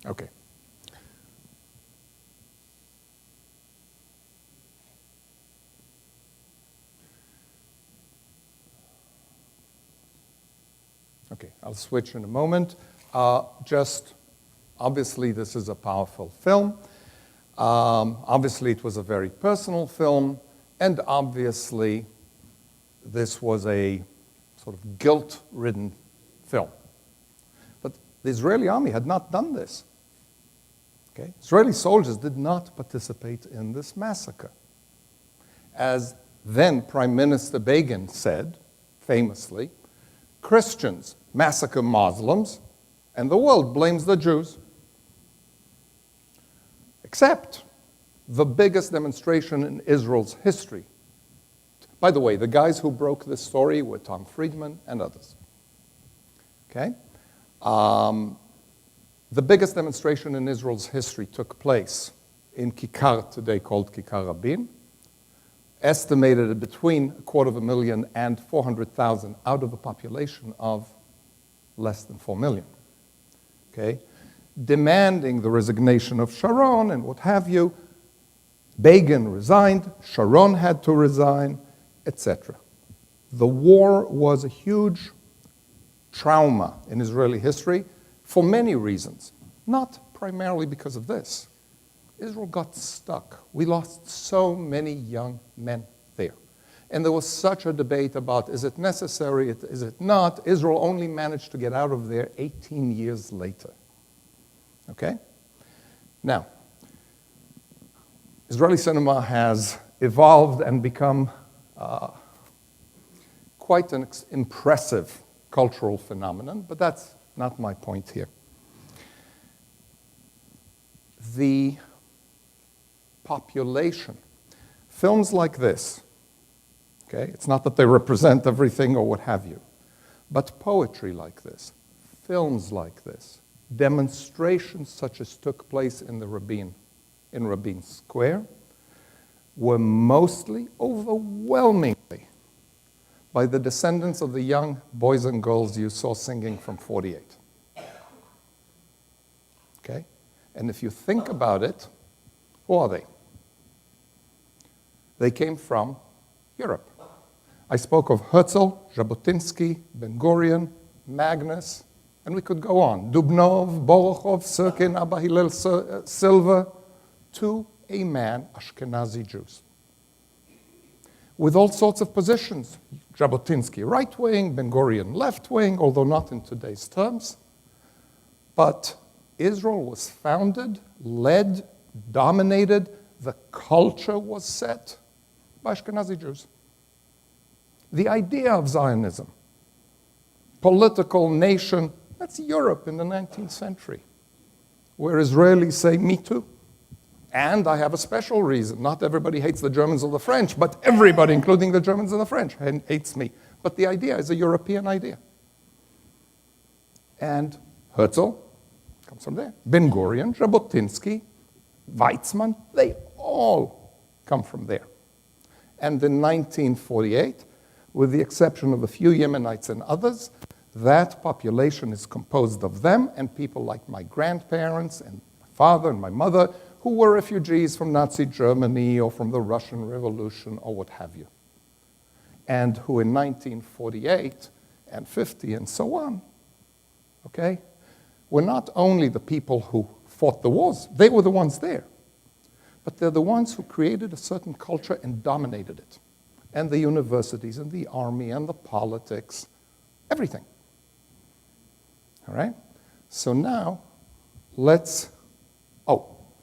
Okay. Okay, I'll switch in a moment. Obviously, this is a powerful film. Obviously, it was a very personal film. And obviously, this was a sort of guilt-ridden film. But the Israeli army had not done this. Okay? Israeli soldiers did not participate in this massacre. As then Prime Minister Begin said, famously, Christians massacre Muslims, and the world blames the Jews. Except the biggest demonstration in Israel's history. By the way, the guys who broke this story were Tom Friedman and others. Okay? The biggest demonstration in Israel's history took place in Kikar, today called Kikar Rabin, estimated at between 250,000 and 400,000 out of a population of less than 4 million. Okay? Demanding the resignation of Sharon and what have you. Begin resigned, Sharon had to resign, etc. The war was a huge trauma in Israeli history for many reasons, not primarily because of this. Israel got stuck. We lost so many young men there. And there was such a debate about, is it necessary, is it not? Israel only managed to get out of there 18 years later. Okay? Now, Israeli cinema has evolved and become quite an impressive cultural phenomenon, but that's not my point here. The population, films like this, okay, it's not that they represent everything or what have you, but poetry like this, films like this, demonstrations such as took place in Rabin Square, were mostly, overwhelmingly, by the descendants of the young boys and girls you saw singing from 48. Okay? And if you think about it, who are they? They came from Europe. I spoke of Herzl, Jabotinsky, Ben-Gurion, Magnus, and we could go on. Dubnov, Borochov, Sirkin, Abba Hillel Silver, to a man, Ashkenazi Jews. With all sorts of positions. Jabotinsky right-wing, Ben-Gurion left-wing, although not in today's terms. But Israel was founded, led, dominated, the culture was set by Ashkenazi Jews. The idea of Zionism, political nation, that's Europe in the 19th century, where Israelis say, me too. And I have a special reason. Not everybody hates the Germans or the French, but everybody, including the Germans and the French, hates me. But the idea is a European idea. And Herzl comes from there. Ben-Gurion, Jabotinsky, Weizmann, they all come from there. And in 1948, with the exception of a few Yemenites and others, that population is composed of them and people like my grandparents and my father and my mother, who were refugees from Nazi Germany or from the Russian Revolution or what have you. And who in 1948 and 50 and so on, okay, were not only the people who fought the wars, they were the ones there, but they're the ones who created a certain culture and dominated it. And the universities and the army and the politics, everything. All right? So now, let's,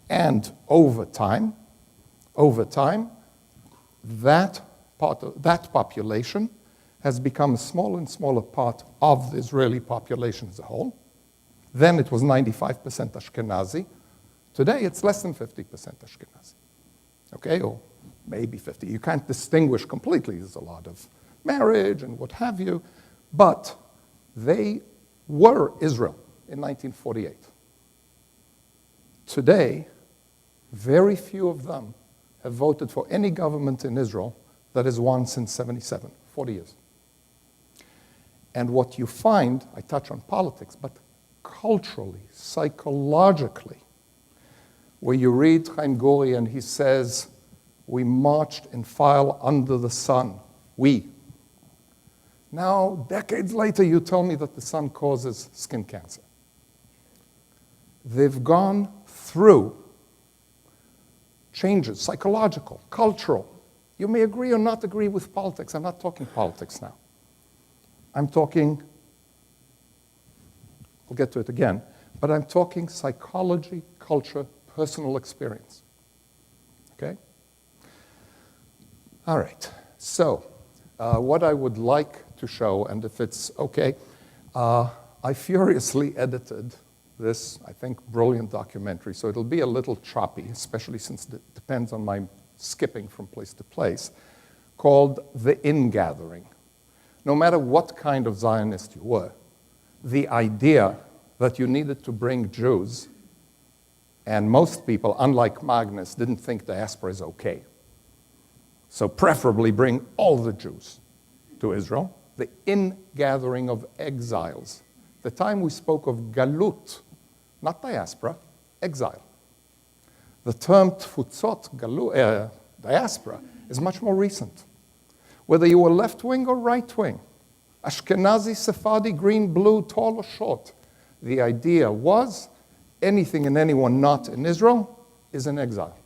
and over time, that population has become a smaller and smaller part of the Israeli population as a whole. Then it was 95% Ashkenazi. Today it's less than 50% Ashkenazi. Okay, or maybe 50. You can't distinguish completely. There's a lot of marriage and what have you. But they were Israel in 1948. Today, very few of them have voted for any government in Israel that has won since 77, 40 years. And what you find, I touch on politics, but culturally, psychologically, where you read Chaim Guri and he says, we marched in file under the sun. We. Now, decades later, you tell me that the sun causes skin cancer. They've gone through changes, psychological, cultural. You may agree or not agree with politics. I'm not talking politics now. I'm talking, we'll get to it again, but I'm talking psychology, culture, personal experience. Okay? All right. So, what I would like to show, and if it's okay, I furiously edited this, I think, brilliant documentary, so it'll be a little choppy, especially since it depends on my skipping from place to place, called The Ingathering. No matter what kind of Zionist you were, the idea that you needed to bring Jews, and most people, unlike Magnus, didn't think diaspora is okay. So preferably bring all the Jews to Israel. The ingathering of exiles. The time we spoke of galut, not diaspora, exile. The term tfutzot, diaspora, is much more recent. Whether you were left-wing or right-wing, Ashkenazi, Sephardi, green, blue, tall or short, the idea was anything and anyone not in Israel is in exile.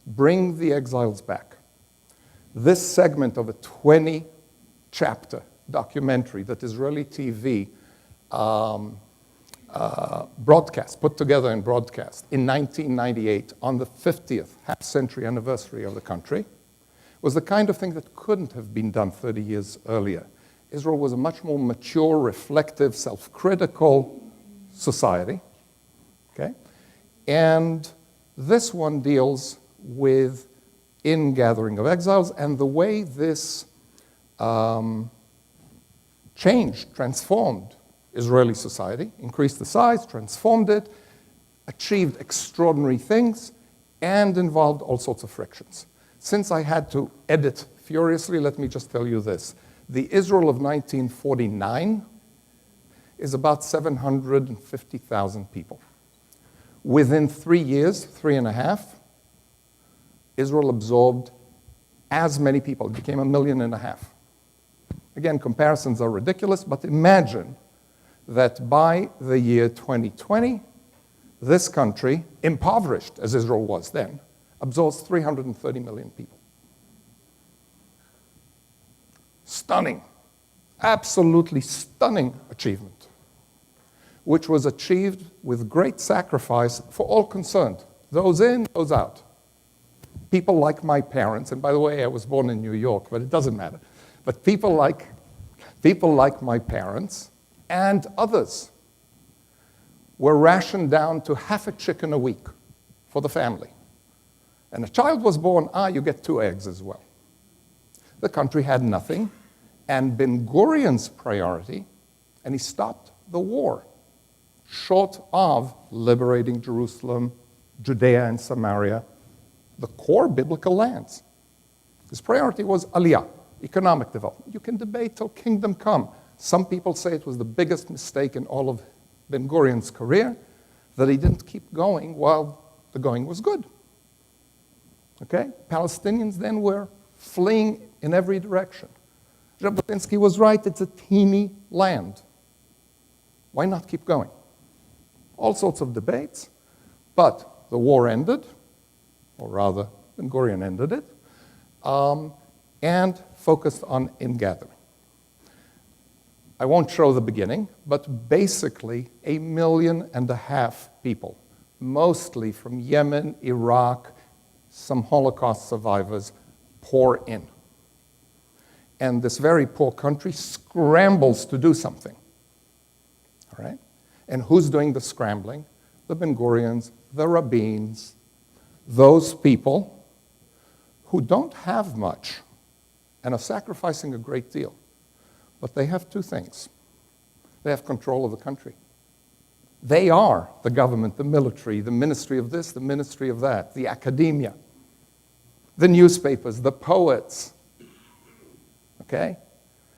Bring the exiles back. This segment of a 20-chapter documentary that Israeli TV broadcast, put together and broadcast in 1998 on the 50th half-century anniversary of the country, was the kind of thing that couldn't have been done 30 years earlier. Israel was a much more mature, reflective, self-critical society. Okay? And this one deals with ingathering of exiles and the way this changed, transformed Israeli society, increased the size, transformed it, achieved extraordinary things, and involved all sorts of frictions. Since I had to edit furiously, let me just tell you this. The Israel of 1949 is about 750,000 people. Within 3 years, 3.5, Israel absorbed as many people. It became 1.5 million. Again, comparisons are ridiculous, but imagine that by the year 2020, this country, impoverished as Israel was then, absorbs 330 million people. Stunning, absolutely stunning achievement, which was achieved with great sacrifice for all concerned, those in, those out. People like my parents, and by the way, I was born in New York, but it doesn't matter. But people like my parents and others were rationed down to half a chicken a week for the family. And a child was born, you get 2 eggs as well. The country had nothing, and Ben Gurion's priority, and he stopped the war, short of liberating Jerusalem, Judea and Samaria, the core biblical lands. His priority was aliyah, economic development. You can debate till kingdom come. Some people say it was the biggest mistake in all of Ben Gurion's career, that he didn't keep going while the going was good. Okay? Palestinians then were fleeing in every direction. Jabotinsky was right, it's a teeny land. Why not keep going? All sorts of debates, but the war ended, or rather, Ben Gurion ended it, and focused on ingathering. I won't show the beginning, but basically 1.5 million people, mostly from Yemen, Iraq, some Holocaust survivors, pour in. And this very poor country scrambles to do something. All right? And who's doing the scrambling? The Ben Gurions, the rabbins, those people who don't have much and are sacrificing a great deal. But they have 2 things. They have control of the country. They are the government, the military, the ministry of this, the ministry of that, the academia, the newspapers, the poets. Okay?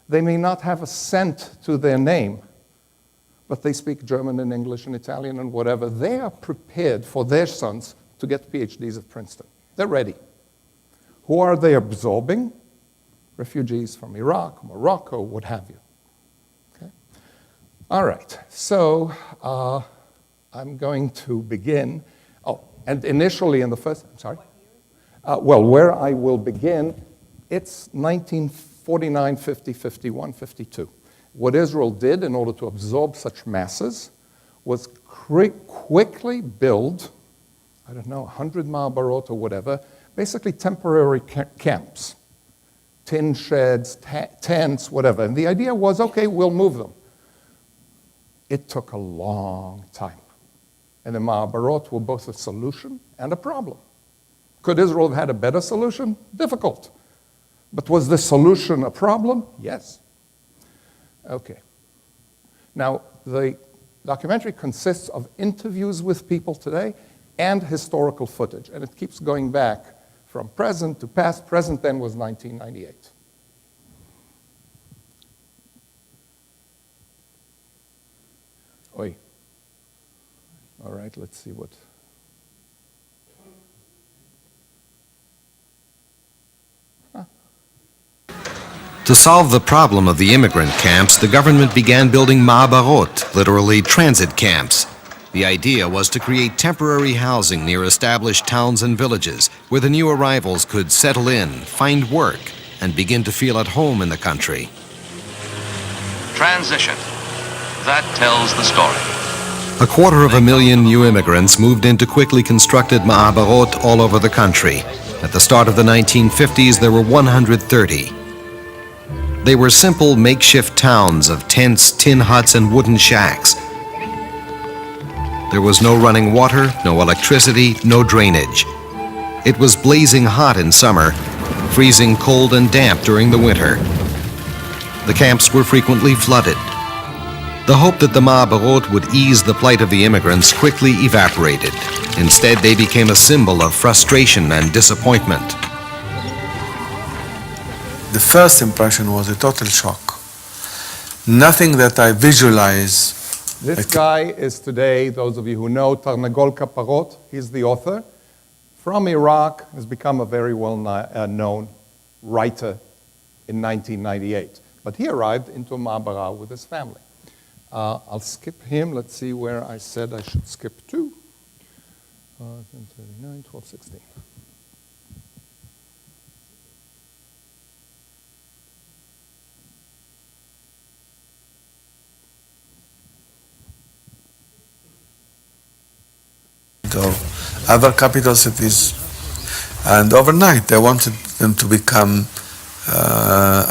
They may not have a cent to their name, but they speak German and English and Italian and whatever. They are prepared for their sons to get PhDs at Princeton. They're ready. Who are they absorbing? Refugees from Iraq, Morocco, what have you. Okay? All right, so I'm going to begin. Oh, and initially in the first, I'm sorry? Well, where I will begin, it's 1949, 50, 51, 52. What Israel did in order to absorb such masses was quickly build, I don't know, 100 ma'abarot or whatever, basically temporary camps, tin sheds, tents, whatever. And the idea was, okay, we'll move them. It took a long time. And the ma'abarot were both a solution and a problem. Could Israel have had a better solution? Difficult. But was the solution a problem? Yes. Okay. Now, the documentary consists of interviews with people today and historical footage. And it keeps going back from present to past. Present then was 1998. Oi. All right, let's see what... To solve the problem of the immigrant camps, the government began building ma'abarot, literally transit camps. The idea was to create temporary housing near established towns and villages where the new arrivals could settle in, find work, and begin to feel at home in the country. Transition. That tells the story. 250,000 new immigrants moved into quickly constructed ma'abarot all over the country. At the start of the 1950s, there were 130. They were simple makeshift towns of tents, tin huts, and wooden shacks. There was no running water, no electricity, no drainage. It was blazing hot in summer, freezing cold and damp during the winter. The camps were frequently flooded. The hope that the ma'abarot would ease the plight of the immigrants quickly evaporated. Instead, they became a symbol of frustration and disappointment. The first impression was a total shock. Nothing that I visualize. This guy is today, those of you who know, Tarnagol Kaparot, he's the author. From Iraq, has become a very well-known writer in 1998. But he arrived into Ma'abara with his family. I'll skip him. Let's see where I said I should skip to. 10:39, 12:16. Of other capital cities, and overnight they wanted them to become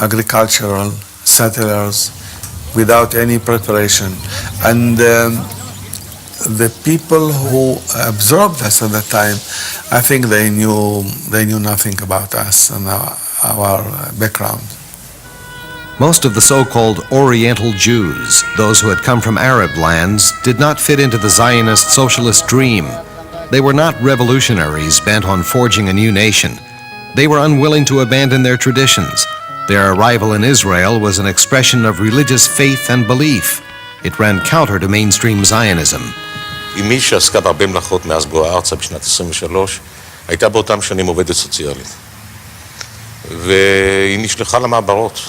agricultural settlers without any preparation. And the people who absorbed us at that time, I think they knew nothing about us and our background. Most of the so-called Oriental Jews, those who had come from Arab lands, did not fit into the Zionist socialist dream. They were not revolutionaries bent on forging a new nation. They were unwilling to abandon their traditions. Their arrival in Israel was an expression of religious faith and belief. It ran counter to mainstream Zionism. אמי שעסקה בהרבה מלאכות מאז בואה ארצה בשנת 23, הייתה באותם שנים עובדת סוציאלית. והיא נשלחה למעברות.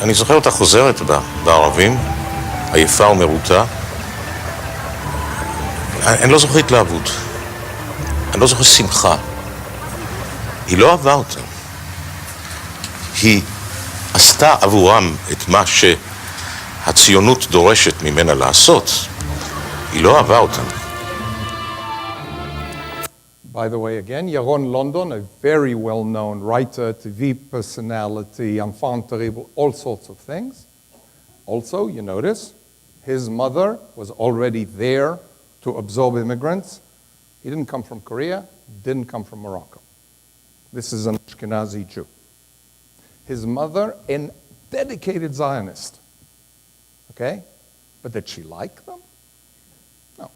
אני זוכר אותה חוזרת בערבים, עייפה ומרוטה. אני לא זוכר התלהבות. אני לא זוכר שמחה. היא לא אהבה אותם. היא עשתה עבורם את מה שהציונות דורשת ממנה לעשות. היא לא אהבה אותם. By the way, again, Yaron London, a very well-known writer, TV personality, enfant terrible, all sorts of things. Also, you notice, his mother was already there to absorb immigrants. He didn't come from Korea, didn't come from Morocco. This is an Ashkenazi Jew. His mother, a dedicated Zionist. Okay? But did she like them? No.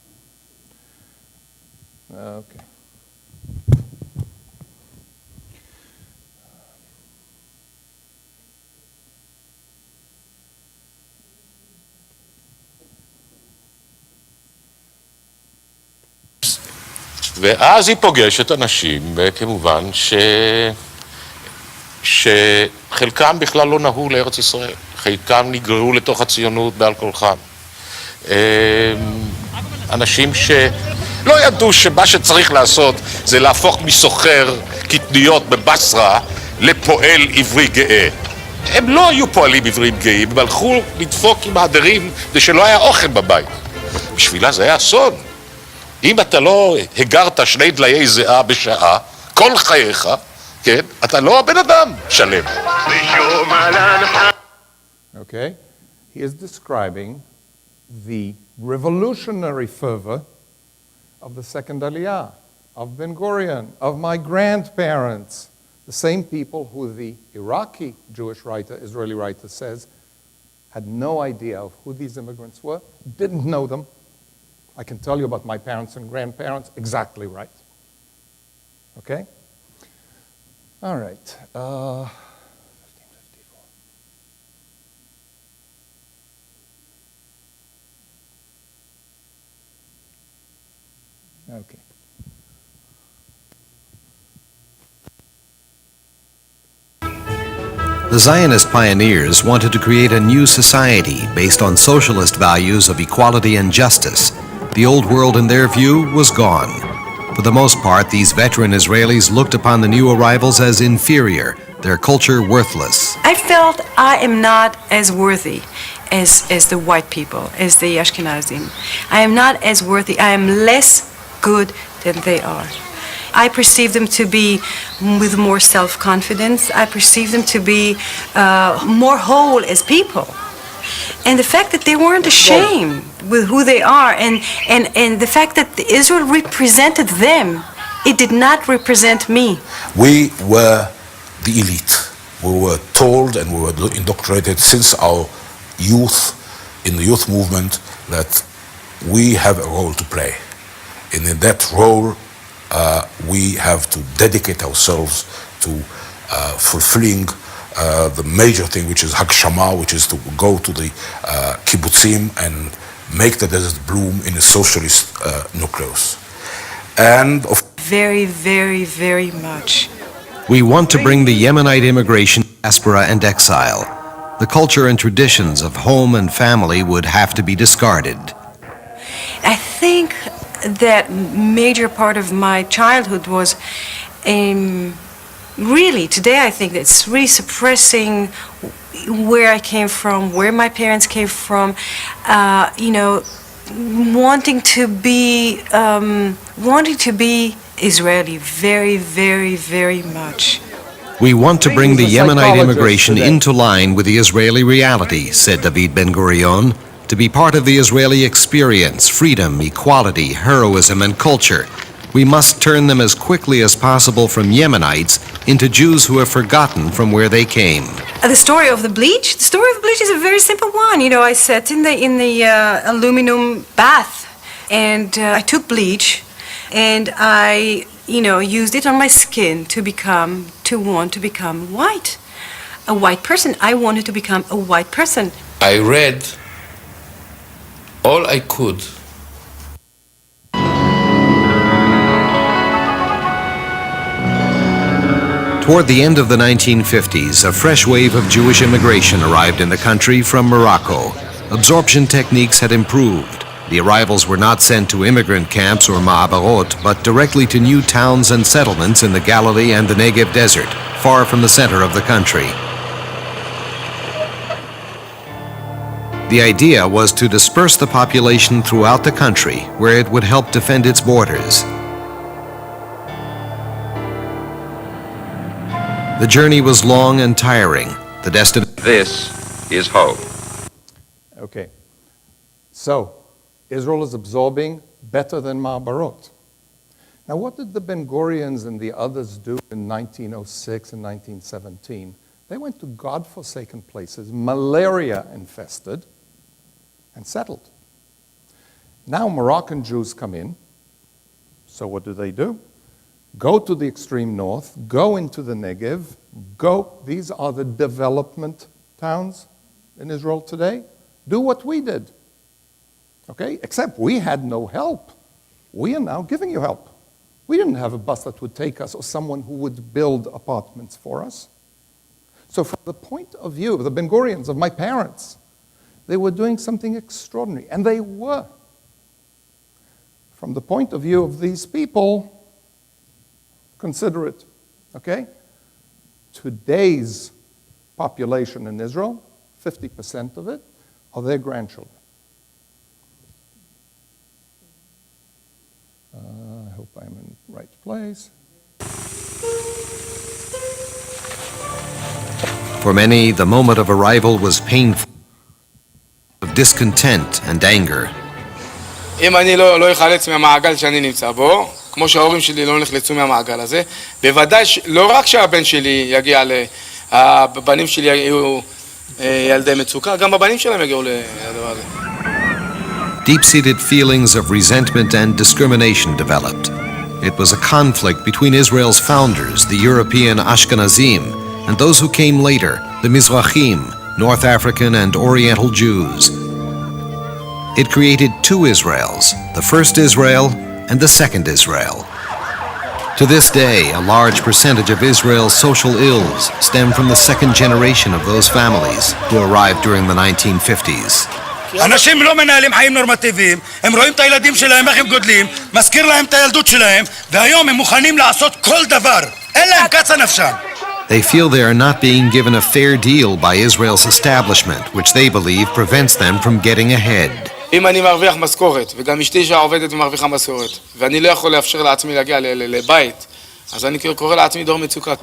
Okay. ואז היא פוגשת אנשים, כמובן, שחלקם בכלל לא נהו לארץ ישראל, חלקם נגררו לתוך הציונות בעל כורחם. אנשים שלא ידעו שמה שצריך לעשות זה להפוך מסוחר קטניות בבסרה לפועל עברי גאה. הם לא היו פועלים עבריים גאים, הם הלכו לדפוק עם העדרים כדי שלא היה אוכל בבית. בשבילה זה היה אסון. אם אתה לא הגרת 2 דליי זיעה בשעה, כל חייך, כן, אתה לא הבן אדם שלם. Okay? He is describing the revolutionary fervor of the second Aliyah, of Ben Gurion, of my grandparents, the same people who the Iraqi Jewish writer, Israeli writer says, had no idea of who these immigrants were, didn't know them. I can tell you about my parents and grandparents, exactly right. Okay? All right. 1554. Okay. The Zionist pioneers wanted to create a new society based on socialist values of equality and justice. The old world, in their view, was gone. For the most part, these veteran Israelis looked upon the new arrivals as inferior, their culture worthless. I felt I am not as worthy as the white people, as the Ashkenazim. I am not as worthy. I am less good than they are. I perceive them to be with more self-confidence. I perceive them to be more whole as people. And the fact that they weren't ashamed with who they are, and the fact that Israel represented them, it did not represent me. We were the elite. We were told and we were indoctrinated since our youth, in the youth movement, that we have a role to play. And in that role, we have to dedicate ourselves to fulfilling the major thing, which is Hagshama, which is to go to the kibbutzim and make the desert bloom in a socialist nucleus. And of Very, very, very much. We want to bring the Yemenite immigration, diaspora, and exile. The culture and traditions of home and family would have to be discarded. I think that major part of my childhood was really, today I think it's really suppressing where I came from, where my parents came from, wanting to be Israeli very, very, very much. We want to bring the Yemenite immigration into line with the Israeli reality, said David Ben-Gurion, to be part of the Israeli experience, freedom, equality, heroism, and culture. We must turn them as quickly as possible from Yemenites into Jews who have forgotten from where they came. The story of the bleach? The story of the bleach is a very simple one. You know, I sat in the aluminum bath, and I took bleach, and I, used it on my skin to want to become white. A white person. I wanted to become a white person. I read all I could. Toward the end of the 1950s, a fresh wave of Jewish immigration arrived in the country from Morocco. Absorption techniques had improved. The arrivals were not sent to immigrant camps or ma'abarot, but directly to new towns and settlements in the Galilee and the Negev Desert, far from the center of the country. The idea was to disperse the population throughout the country, where it would help defend its borders. The journey was long and tiring. The destination. This is home. Okay. So, Israel is absorbing better than Ma'abarot. Now, what did the Ben-Gurions and the others do in 1906 and 1917? They went to God-forsaken places, malaria-infested, and settled. Now Moroccan Jews come in. So what do? Go to the extreme north, go into the Negev, these are the development towns in Israel today. Do what we did. Okay? Except we had no help. We are now giving you help. We didn't have a bus that would take us or someone who would build apartments for us. So from the point of view of the Ben-Gurions, of my parents, they were doing something extraordinary, and they were. From the point of view of these people, consider it, okay? Today's population in Israel, 50% of it, are their grandchildren. I hope I'm in the right place. For many, the moment of arrival was painful, of discontent and anger. אם אני לא אחלץ מהמעגל שאני נמצא בו, כמו שההורים שלי לא נחלצו מהמעגל הזה, בוודאי לא רק שהבן שלי יגיע הבנים שלי יהיו ילדי מצוקה, גם הבנים שלהם יגיעו לדבר הזה. Deep-seated feelings of resentment and discrimination developed. It was a conflict between Israel's founders, the European Ashkenazim, and those who came later, the Mizrahim, North African and Oriental Jews. It created two Israels, the first Israel and the second Israel. To this day, a large percentage of Israel's social ills stem from the second generation of those families who arrived during the 1950s. אנשים לא מנהלים חיים נורמטיביים, הם רואים את הילדים שלהם איך הם גודלים, מזכיר להם את הילדות שלהם, והיום הם מוכנים לעשות כל דבר. אין להם קצה נפשם. They feel they are not being given a fair deal by Israel's establishment, which they believe prevents them from getting ahead. אם אני מרוויח משכורת, וגם אשתי שעובדת ומרוויחה משכורת, ואני לא יכול לאפשר לעצמי להגיע לבית, אז אני קורא לעצמי דור מצוקה.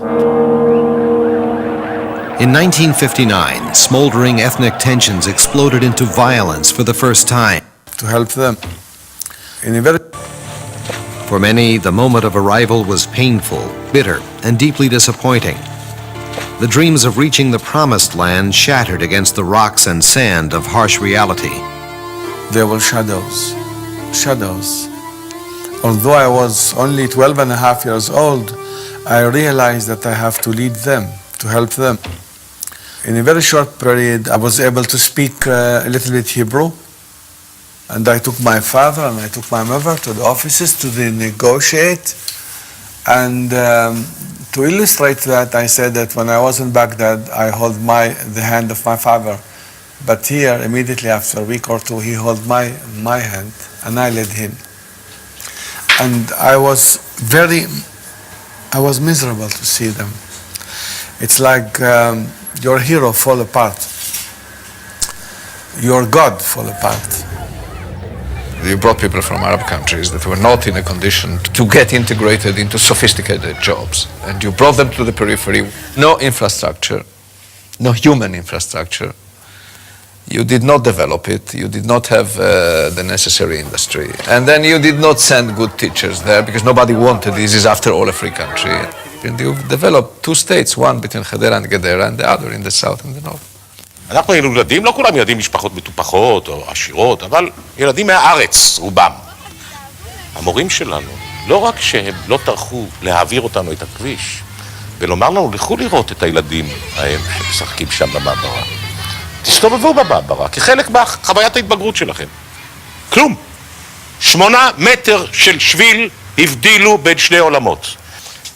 In 1959, smoldering ethnic tensions exploded into violence for the first time. To help them. For many, the moment of arrival was painful, bitter, and deeply disappointing. The dreams of reaching the promised land shattered against the rocks and sand of harsh reality. There were shadows. Although I was only 12 and a half years old, I realized that I have to lead them, to help them. In a very short period, I was able to speak a little bit Hebrew, and I took my father and I took my mother to the offices to negotiate. And to illustrate that, I said that when I was in Baghdad, I held the hand of my father. But here, immediately after a week or two, he held my hand, and I led him. And I was miserable to see them. It's like your hero fall apart. Your God fall apart. You brought people from Arab countries that were not in a condition to get integrated into sophisticated jobs. And you brought them to the periphery. No infrastructure, no human infrastructure. You did not develop it. You did not have the necessary industry. And then you did not send good teachers there because nobody wanted. This is, after all, a free country. And you developed two states, one between Hadera and Gedera, and the other in the south and the north. אנחנו היינו ילדים, לא כולם ילדים משפחות מטופחות או עשירות, אבל ילדים מהארץ, רובם. המורים שלנו, לא רק שהם לא טרחו להעביר אותנו את הכביש, ולומר לנו, לכו לראות את הילדים ההם שמשחקים שם במעברה. תסתובבו במעברה, כחלק בחוויית ההתבגרות שלכם. כלום. 8 מטר של שביל הבדילו בין שני עולמות.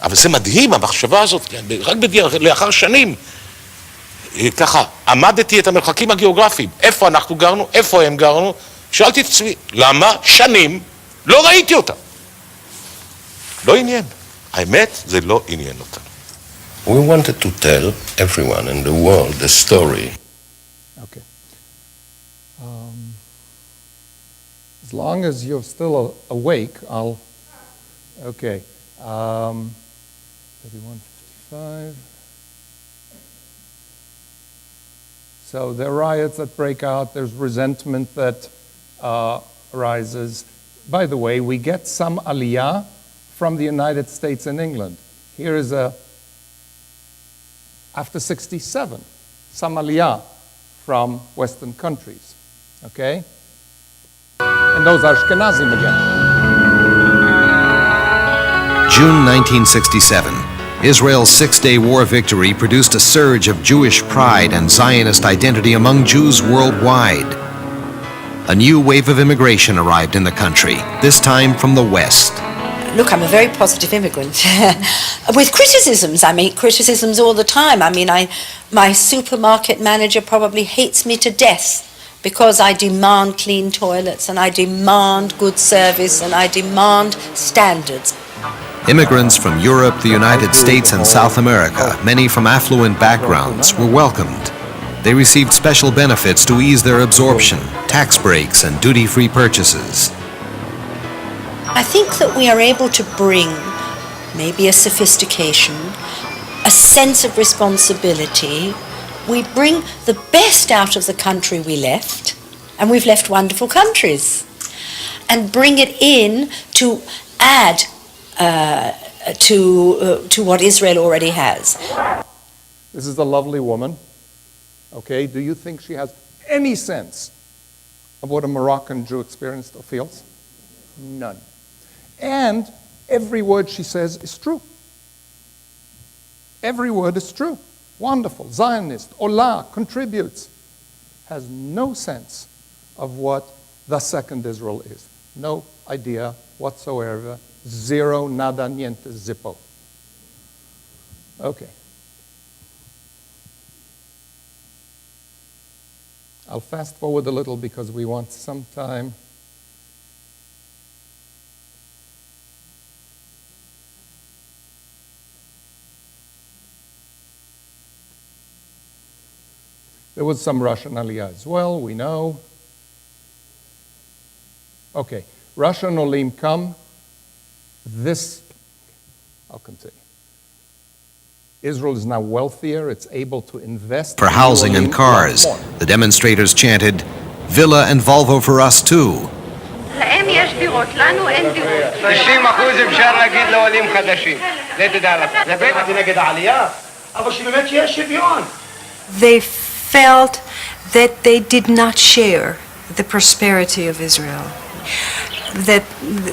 אבל זה מדהים, המחשבה הזאת, רק לאחר שנים, ככה, עמדתי את המרחקים הגיאוגרפיים, איפה אנחנו גרנו, איפה הם גרנו, שאלתי את עצמי, למה שנים לא ראיתי אותם? לא עניין. האמת, זה לא עניין אותנו. We wanted to tell everyone in the world the story. Okay. As long as you're still awake, I'll... Okay. 31:55. So there are riots that break out. There's resentment that arises. By the way, we get some aliyah from the United States and England. Here is after 67, some aliyah from Western countries. Okay? And those are Ashkenazim again. June 1967. Israel's six-day war victory produced a surge of Jewish pride and Zionist identity among Jews worldwide. A new wave of immigration arrived in the country, this time from the West. look, I'm a very positive immigrant. With criticisms, I meet criticisms all the time. I mean, my supermarket manager probably hates me to death because I demand clean toilets and I demand good service and I demand standards. Immigrants from Europe, the United States, and South America, many from affluent backgrounds, were welcomed. They received special benefits to ease their absorption, tax breaks, and duty-free purchases. I think that we are able to bring maybe a sophistication, a sense of responsibility. We bring the best out of the country we left, and we've left wonderful countries, and bring it in to add to what Israel already has. This is a lovely woman. Okay, do you think she has any sense of what a Moroccan Jew experienced or feels? None. And every word she says is true. Every word is true. Wonderful. Zionist, Olah, contributes. Has no sense of what the second Israel is. No idea whatsoever. Zero, nada, niente, zippo. Okay. I'll fast forward a little because we want some time. There was some Russian aliyah as well, we know. Okay, Russian olim come. I'll continue. Israel is now wealthier, it's able to invest for housing and cars. The demonstrators chanted, "Villa and Volvo for us too." להם יש דירות, לנו אין דירות. 90% אפשר להגיד לעולים חדשים. זה תדע לך. זה בטח נגד העלייה, אבל שבאמת שיש שוויון. They felt that they did not share the prosperity of Israel. That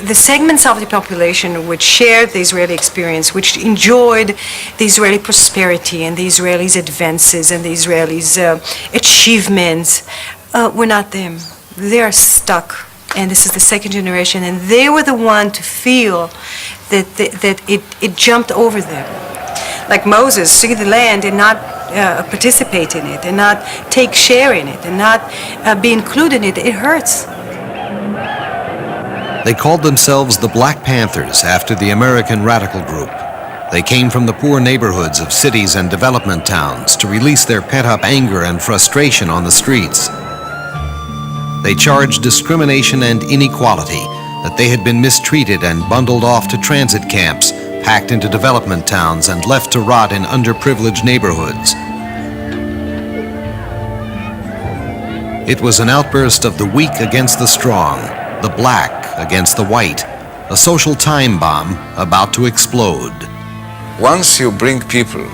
the segments of the population which shared the Israeli experience, which enjoyed the Israeli prosperity and the Israelis' advances and the Israelis' achievements, were not them. They are stuck, and this is the second generation, and they were the one to feel that it jumped over them. Like Moses, see the land and not participate in it, and not take share in it, and not be included in it. It hurts. They called themselves the Black Panthers after the American radical group. They came from the poor neighborhoods of cities and development towns to release their pent-up anger and frustration on the streets. They charged discrimination and inequality, that they had been mistreated and bundled off to transit camps, packed into development towns and left to rot in underprivileged neighborhoods. It was an outburst of the weak against the strong, the black against the white, a social time bomb about to explode. Once you bring people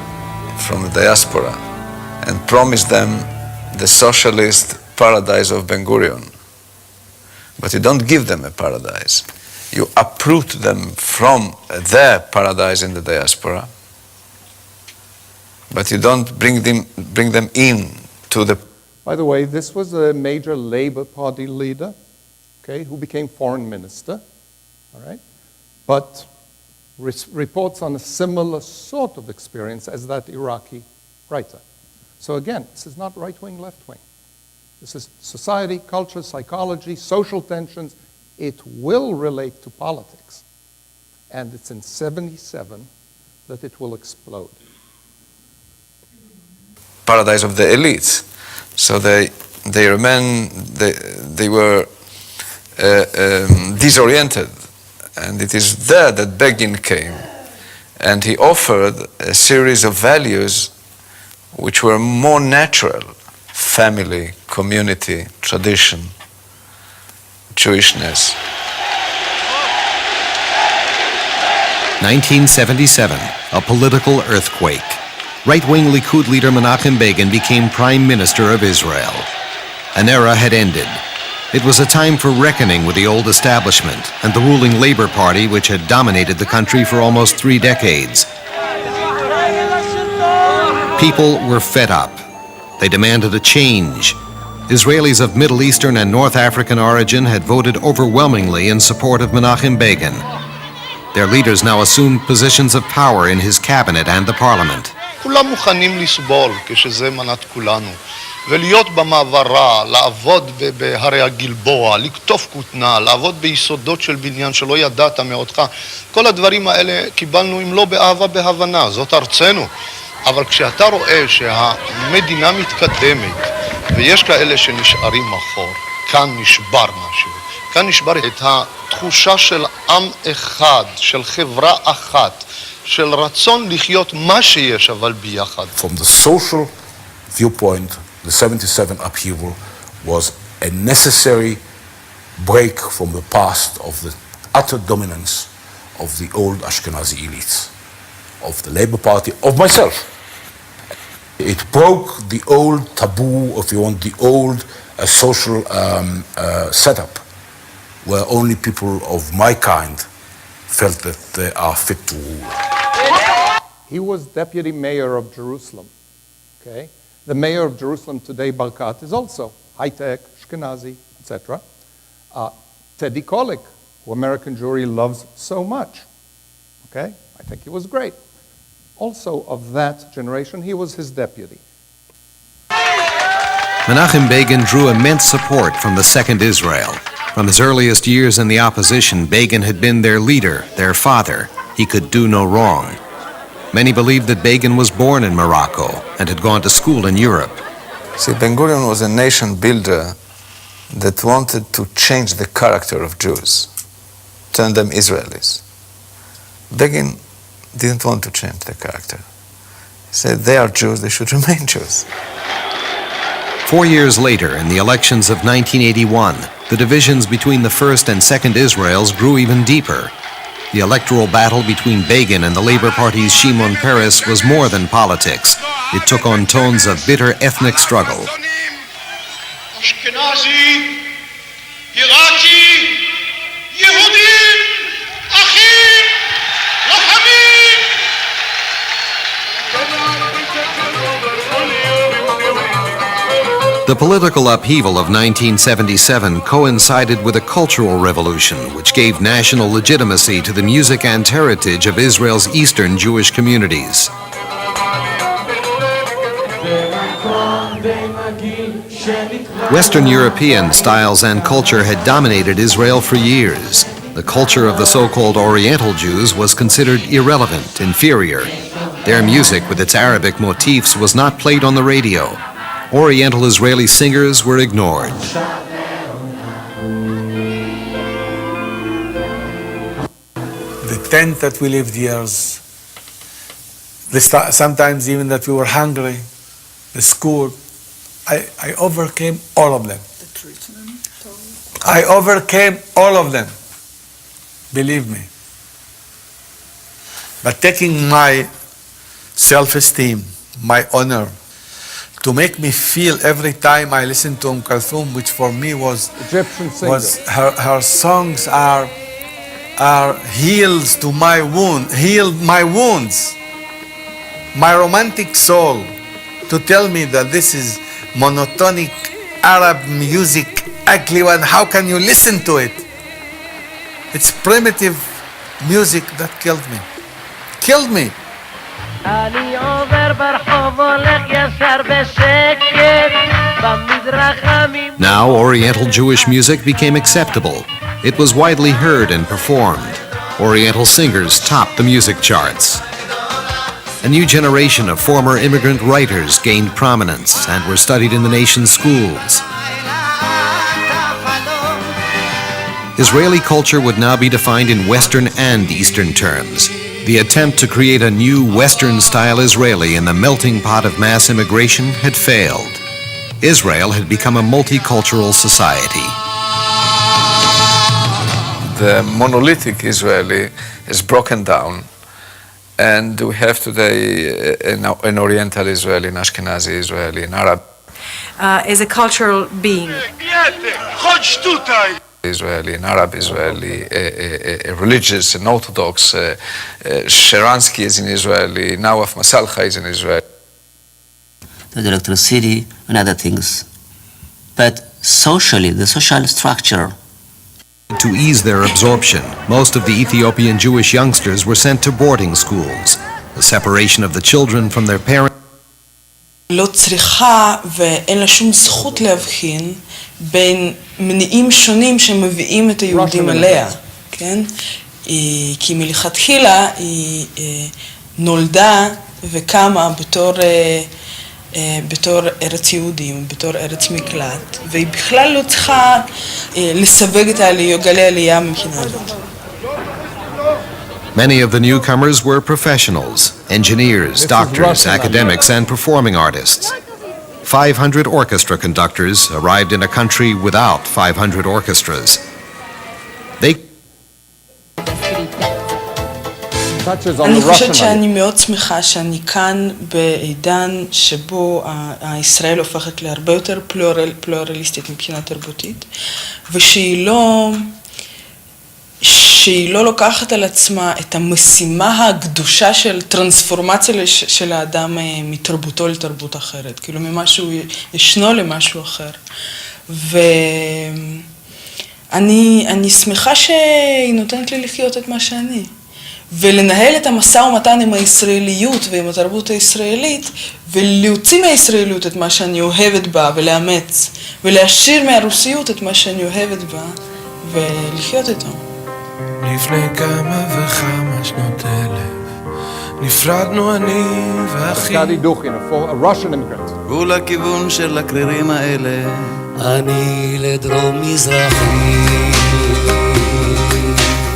from the diaspora and promise them the socialist paradise of Ben-Gurion, but you don't give them a paradise, you uproot them from their paradise in the diaspora, but you don't bring them in to the... By the way, this was a major Labour Party leader, okay, who became foreign minister, all right? But reports on a similar sort of experience as that Iraqi writer. So again, this is not right-wing, left-wing. This is society, culture, psychology, social tensions. It will relate to politics. And it's in 1977 that it will explode. Paradise of the elites. So they were disoriented, and it is there that Begin came, and he offered a series of values which were more natural: family, community, tradition, Jewishness. 1977, a political earthquake. Right-wing Likud leader Menachem Begin became Prime Minister of Israel. An era had ended. It was a time for reckoning with the old establishment and the ruling Labor Party, which had dominated the country for almost 3 decades. People were fed up. They demanded a change. Israelis of Middle Eastern and North African origin had voted overwhelmingly in support of Menachem Begin. Their leaders now assumed positions of power in his cabinet and the parliament. כולם מוכנים לסבול כשזה מנת כולנו, ולהיות במעברה, לעבוד בהרי הגלבוע, לקטוף כותנה, לעבוד ביסודות של בניין שלא ידעת מאותך. כל הדברים האלה קיבלנו אם לא באהבה, בהבנה, זאת ארצנו. אבל כשאתה רואה שהמדינה מתקדמת ויש כאלה שנשארים מאחור, כאן נשבר משהו. כאן נשבר את התחושה של עם אחד, של חברה אחת, של רצון לחיות מה שיש אבל ביחד. From the social viewpoint, the 77 upheaval was a necessary break from the past of the utter dominance of the old Ashkenazi elites, of the Labour Party, of myself. It broke the old taboo, if you want, the old social setup, where only people of my kind felt that they are fit to rule. He was deputy mayor of Jerusalem. Okay? The mayor of Jerusalem today, Barkat, is also high-tech, Ashkenazi, etc. Teddy Kollek, who American Jewry loves so much. Okay? I think he was great. Also of that generation, he was his deputy. Menachem Begin drew immense support from the Second Israel. From his earliest years in the opposition, Begin had been their leader, their father. He could do no wrong. Many believed that Begin was born in Morocco and had gone to school in Europe. See, Ben-Gurion was a nation builder that wanted to change the character of Jews, turn them Israelis. Begin didn't want to change their character. He said, they are Jews, they should remain Jews. 4 years later, in the elections of 1981, the divisions between the First and Second Israels grew even deeper. The electoral battle between Begin and the Labour Party's Shimon Peres was more than politics. It took on tones of bitter ethnic struggle. Ashkenazi, Iraqi, Yehudim, Achim, Lochamim. The political upheaval of 1977 coincided with a cultural revolution which gave national legitimacy to the music and heritage of Israel's Eastern Jewish communities. Western European styles and culture had dominated Israel for years. The culture of the so-called Oriental Jews was considered irrelevant, inferior. Their music, with its Arabic motifs, was not played on the radio. Oriental Israeli singers were ignored. The tent that we lived years, sometimes even that we were hungry, the school, I overcame all of them. I overcame all of them, believe me. But taking my self-esteem, my honor, to make me feel every time I listen to Kulthum, which for me was Egyptian singer. Her songs are heals to my wound, healed my wounds. My romantic soul, to tell me that this is monotonic Arab music, ugly one, how can you listen to it? It's primitive music that killed me. Killed me. Now Oriental Jewish music became acceptable. It was widely heard and performed. Oriental singers topped the music charts. A new generation of former immigrant writers gained prominence and were studied in the nation's schools. Israeli culture would now be defined in Western and Eastern terms. The attempt to create a new Western-style Israeli in the melting pot of mass immigration had failed. Israel had become a multicultural society. The monolithic Israeli is broken down, and we have today an Oriental Israeli, an Ashkenazi Israeli, an Arab As a cultural being. Israeli, an Arab Israeli, a religious, an Orthodox. Sharansky is an Israeli, Nawaf Masalcha is an Israeli. The electricity and other things. But socially, the social structure. To ease their absorption, most of the Ethiopian Jewish youngsters were sent to boarding schools. The separation of the children from their parents לא צריכה ואין לה שום זכות להבחין בין מניעים שונים שמביאים את היהודים אליה, כן? כי מלכתחילה היא נולדה וקמה בתור ארץ יהודים, בתור ארץ מקלט, והיא בכלל לא צריכה לסווג את גלי העלייה מבחינה הזאת. Many of the newcomers were professionals, engineers, doctors, academics, and performing artists. 500 orchestra conductors arrived in a country without 500 orchestras. They אני חושבת שאני מאוד שמחה שאני כאן בעידן שבו ישראל הופכת להרבה יותר פלורליסטית מבחינה תרבותית, ושהיא לא לוקחת על עצמה את המשימה הקדושה של טרנספורמציה של האדם מתרבותו לתרבות אחרת, כאילו ממשהו ישנו למשהו אחר. ואני שמחה שהיא נותנת לי לחיות את מה שאני. ולנהל את המשא ומתן עם הישראליות ועם התרבות הישראלית, ולהוציא מהישראליות את מה שאני אוהבת בה ולאמץ, ולהשאיר מהרוסיות את מה שאני אוהבת בה, ולחיות איתו. לפני כמה וכמה שנות אלף, נפרדנו אני ואחי. Arkady Dukhin, a Russian immigrant. ולכיוון של הקרירים האלה, אני לדרום מזרחי.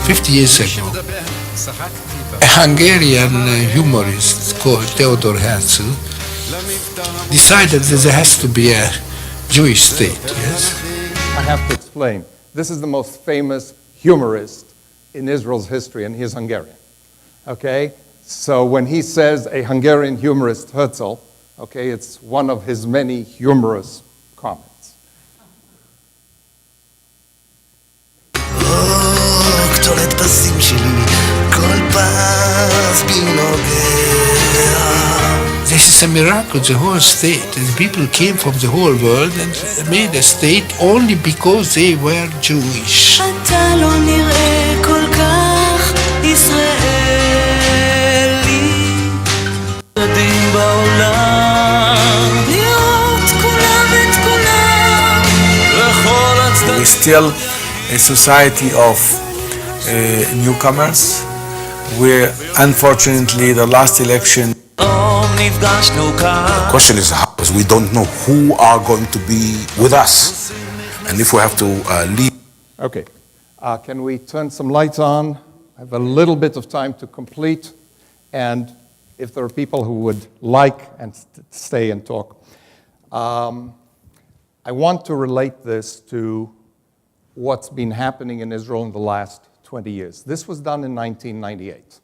50 years ago, a Hungarian humorist called Theodor Herzl decided that there has to be a Jewish state, yes? I have to explain. This is the most famous humorist in Israel's history, and he is Hungarian. Okay? So when he says a Hungarian humorist, Herzl, okay, it's one of his many humorous comments. This is a miracle, the whole state. The people came from the whole world and made a state only because they were Jewish. אתה לא נראה כל כך ישראלי. ילדים בעולם, לראות כולם את כולם, לכל הצדדים. We're still a society of newcomers. We're, unfortunately, the last election. The question is how, because we don't know who are going to be with us, and if we have to leave. Okay, can we turn some lights on? I have a little bit of time to complete, and if there are people who would like and stay and talk. I want to relate this to what's been happening in Israel in the last 20 years. This was done in 1998.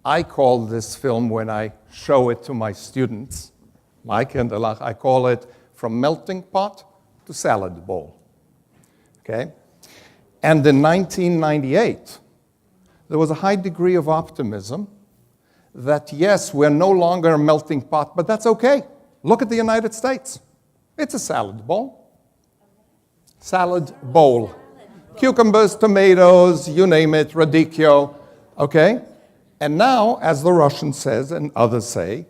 I call this film, when I show it to my students, Mike and Elach, I call it From Melting Pot to Salad Bowl. Okay? And in 1998, there was a high degree of optimism that, yes, we're no longer a melting pot, but that's okay. Look at the United States. It's a salad bowl. Salad bowl. Cucumbers, tomatoes, you name it, radicchio, okay? And now, as the Russian says and others say,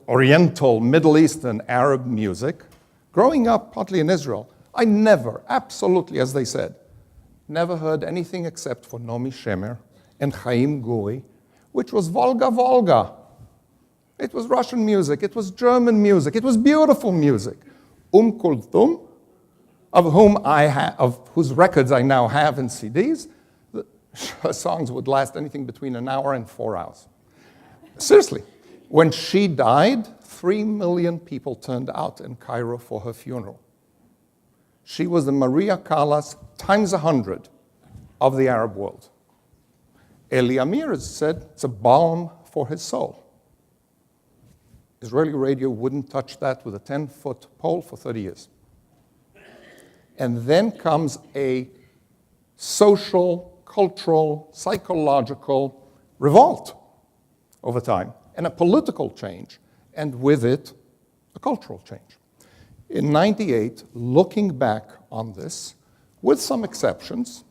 Oriental, Middle Eastern, Arab music, growing up partly in Israel, I never, absolutely, as they said, never heard anything except for Naomi Shemer and Chaim Guri, which was Volga Volga. It was Russian music, it was German music, it was beautiful music. Kulthum, of whose records I now have in CDs, her songs would last anything between an hour and 4 hours. Seriously. When she died, 3 million people turned out in Cairo for her funeral. She was the Maria Callas times 100 of the Arab world. Eli Amir said it's a balm for his soul. Israeli radio wouldn't touch that with a 10-foot pole for 30 years. And then comes a social, cultural, psychological revolt over time, and a political change, and with it, a cultural change. In '98, looking back on this, with some exceptions,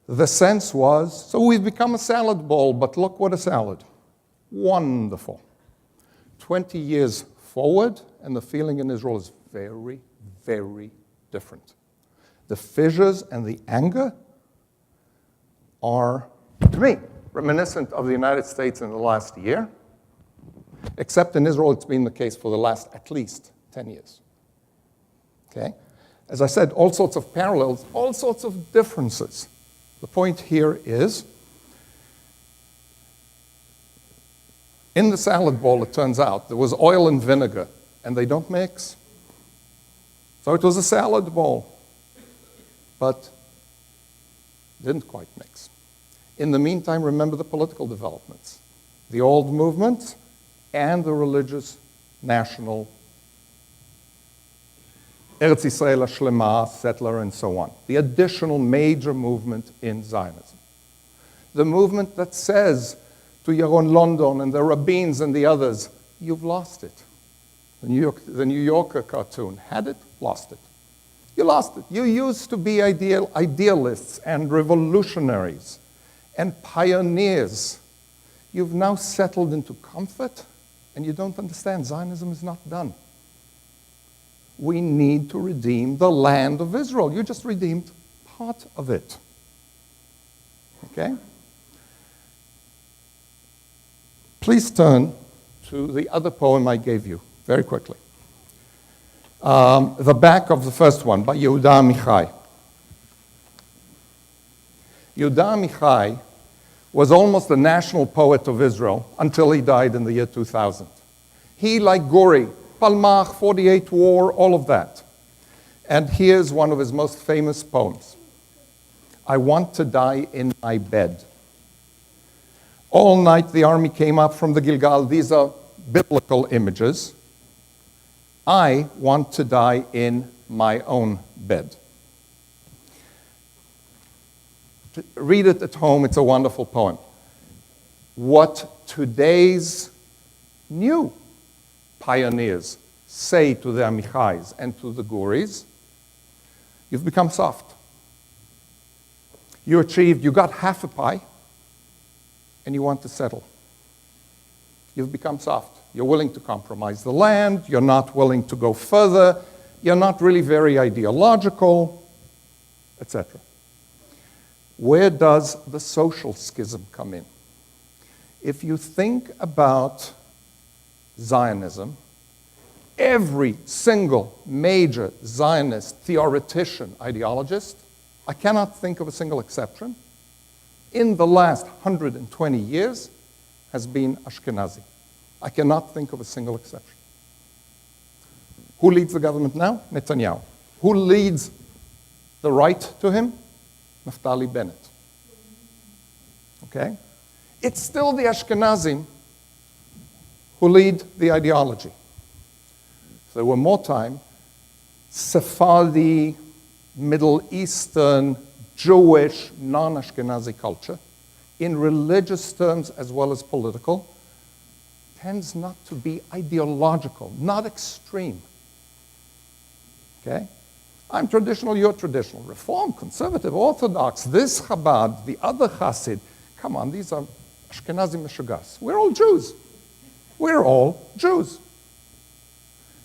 the sense was, so we've become a salad bowl, but look what a salad. Wonderful. 20 years forward, and the feeling in Israel is very, very different. The fissures and the anger are, to me, reminiscent of the United States in the last year, except in Israel it's been the case for the last at least 10 years. Okay? As I said, all sorts of parallels, all sorts of differences. The point here is, in the salad bowl, it turns out, there was oil and vinegar, and they don't mix. So it was a salad bowl, but didn't quite mix. In the meantime, remember the political developments. The old movement and the religious national Eretz Yisrael Shlema, settler, and so on. The additional major movement in Zionism. The movement that says to Yaron London and the rabbins and the others, you've lost it. The New Yorker cartoon had it, lost it. You lost it. You used to be idealists and revolutionaries and pioneers. You've now settled into comfort, and you don't understand. Zionism is not done. We need to redeem the land of Israel. You just redeemed part of it. Okay? Please turn to the other poem I gave you, very quickly. The back of the first one, by Yehuda Amichai. Yehuda Amichai was almost the national poet of Israel until he died in the year 2000. He, like Gori, Palmach, 48 War, all of that. And here's one of his most famous poems. I want to die in my bed. All night the army came up from the Gilgal. These are biblical images. I want to die in my own bed. Read it at home. It's a wonderful poem. What today's new pioneers say to the Amichais and to the Guris, you've become soft. You got half a pie, and you want to settle. You've become soft. You're willing to compromise the land. You're not willing to go further. You're not really very ideological, etc. Where does the social schism come in? If you think about Zionism, every single major Zionist theoretician, ideologist, I cannot think of a single exception, in the last 120 years has been Ashkenazi. I cannot think of a single exception. Who leads the government now? Netanyahu. Who leads the right to him? Naftali Bennett. Okay? It's still the Ashkenazim who lead the ideology. If there were more time, Sephardi, Middle Eastern, Jewish, non-Ashkenazi culture, in religious terms as well as political, tends not to be ideological, not extreme. Okay? I'm traditional, you're traditional. Reform, conservative, Orthodox, this Chabad, the other Hasid. Come on, these are Ashkenazi Meshugas. We're all Jews. We're all Jews.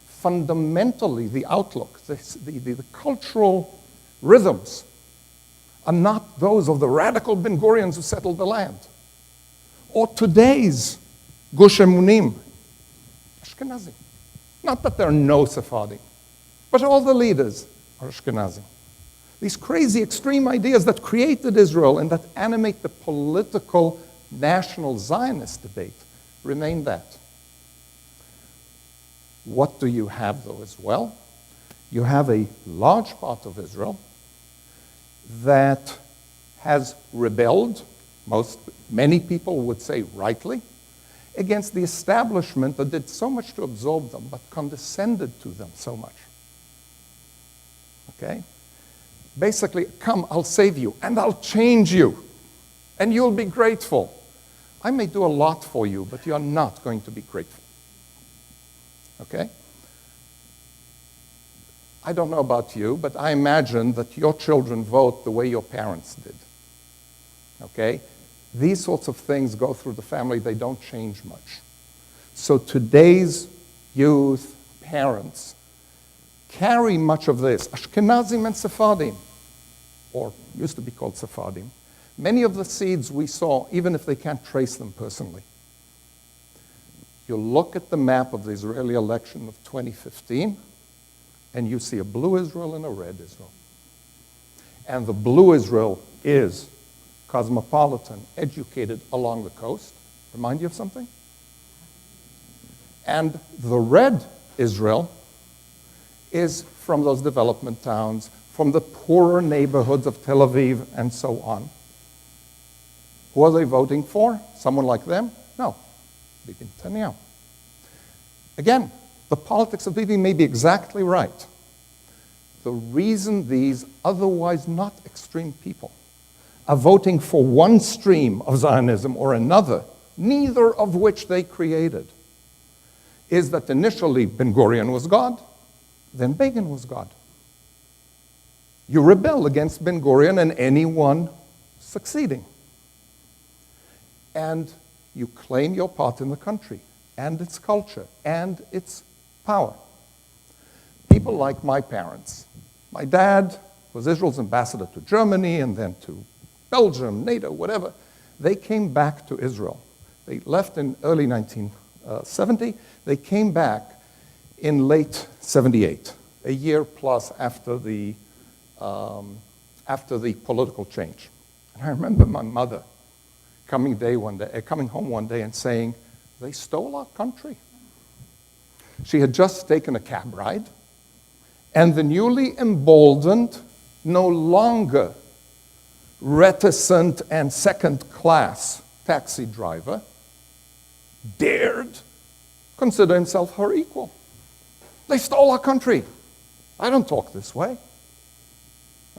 Fundamentally, the outlook, the cultural rhythms are not those of the radical Ben Gurions who settled the land, or today's Gush Emunim, Ashkenazi. Not that there are no Sephardim, but all the leaders are Ashkenazi. These crazy extreme ideas that created Israel and that animate the political national Zionist debate remain that. What do you have, though, as well? You have a large part of Israel that has rebelled, many people would say rightly, against the establishment that did so much to absorb them, but condescended to them so much. Okay? Basically, come, I'll save you, and I'll change you, and you'll be grateful. I may do a lot for you, but you're not going to be grateful. Okay? I don't know about you, but I imagine that your children vote the way your parents did. Okay? These sorts of things go through the family, they don't change much. So today's youth, parents, carry much of this. Ashkenazim and Sephardim, or used to be called Sephardim, many of the seeds we saw, even if they can't trace them personally. You look at the map of the Israeli election of 2015, and you see a blue Israel and a red Israel. And the blue Israel is cosmopolitan, educated along the coast. Remind you of something? And the red Israel is from those development towns, from the poorer neighborhoods of Tel Aviv and so on. Who are they voting for? Someone like them? No. Bibi Netanyahu. Again, the politics of Bibi may be exactly right. The reason these otherwise not extreme people are voting for one stream of Zionism or another, neither of which they created, is that initially Ben Gurion was God, then Begin was God. You rebel against Ben Gurion and anyone succeeding. And you claim your part in the country and its culture and its power. People like my parents. My dad was Israel's ambassador to Germany and then to Belgium, NATO, whatever. They came back to Israel. They left in early 1970. They came back in late 78, a year plus after the political change. And I remember my mother coming home one day and saying, "They stole our country." She had just taken a cab ride, and the newly emboldened, no longer reticent and second-class taxi driver dared consider himself her equal. They stole our country. I don't talk this way.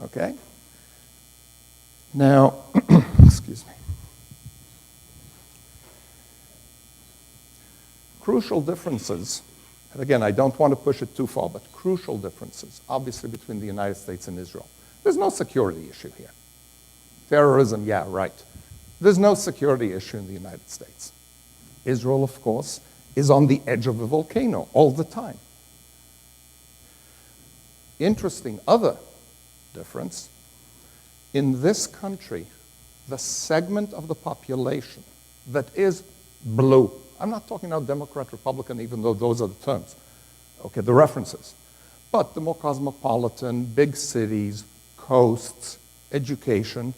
Okay? Now, excuse me. Crucial differences, and again, I don't want to push it too far, but crucial differences, obviously, between the United States and Israel. There's no security issue here. Terrorism, yeah, right. There's no security issue in the United States. Israel, of course, is on the edge of a volcano all the time. Interesting other difference. In this country, the segment of the population that is blue, I'm not talking about Democrat, Republican, even though those are the terms, okay, the references, but the more cosmopolitan, big cities, coasts, education,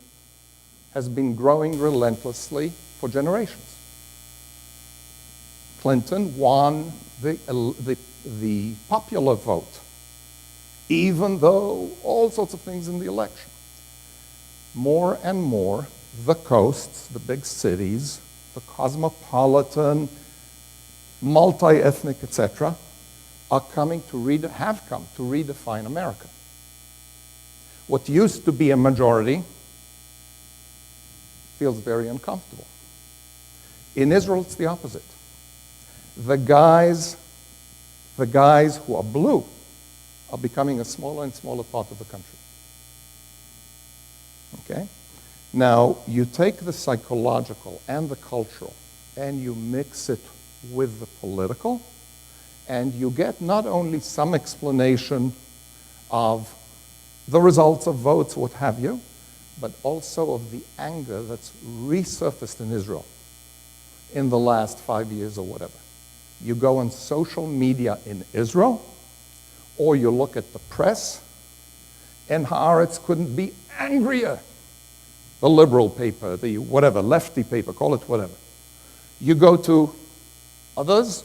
has been growing relentlessly for generations. Clinton won the popular vote, even though all sorts of things in the election. More and more, the coasts, the big cities, the cosmopolitan, multi-ethnic, etc., are coming to have come to redefine America. What used to be a majority feels very uncomfortable. In Israel, it's the opposite. The guys who are blue are becoming a smaller and smaller part of the country. Okay? Now, you take the psychological and the cultural, and you mix it with the political, and you get not only some explanation of the results of votes, what have you, but also of the anger that's resurfaced in Israel in the last 5 years or whatever. You go on social media in Israel, or you look at the press, and Haaretz couldn't be angrier. The liberal paper, the whatever, lefty paper, call it whatever. You go to others,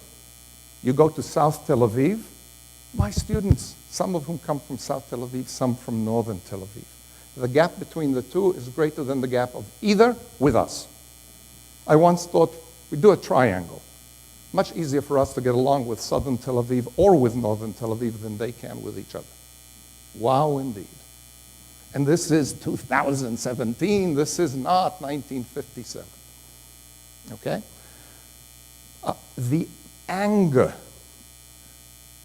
you go to South Tel Aviv. My students, some of whom come from South Tel Aviv, some from Northern Tel Aviv. The gap between the two is greater than the gap of either with us. I once thought we'd do a triangle. Much easier for us to get along with Southern Tel Aviv or with Northern Tel Aviv than they can with each other. Wow, indeed. And this is 2017. This is not 1957. Okay? The anger.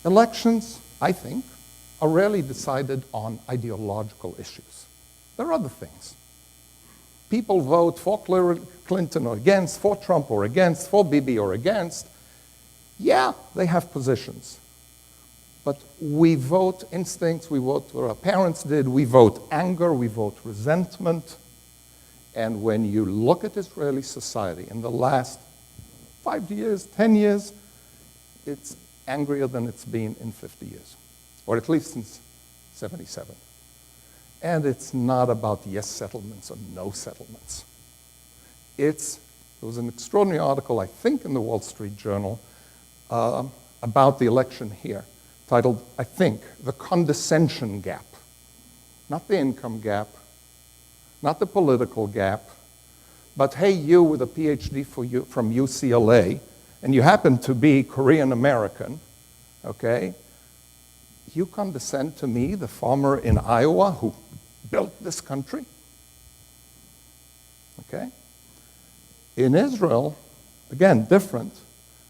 Elections, I think, are rarely decided on ideological issues. There are other things. People vote for Clinton or against, for Trump or against, for Bibi or against. Yeah, they have positions. But we vote instincts, we vote what our parents did, we vote anger, we vote resentment. And when you look at Israeli society in the last 5 years, 10 years, it's angrier than it's been in 50 years, or at least since 77. And it's not about yes settlements or no settlements. There was an extraordinary article, I think, in the Wall Street Journal about the election here, titled, I think, The Condescension Gap. Not the income gap, not the political gap, but hey, you with a PhD from UCLA, and you happen to be Korean American, okay? You condescend to me, the farmer in Iowa who built this country? Okay? In Israel, again, different,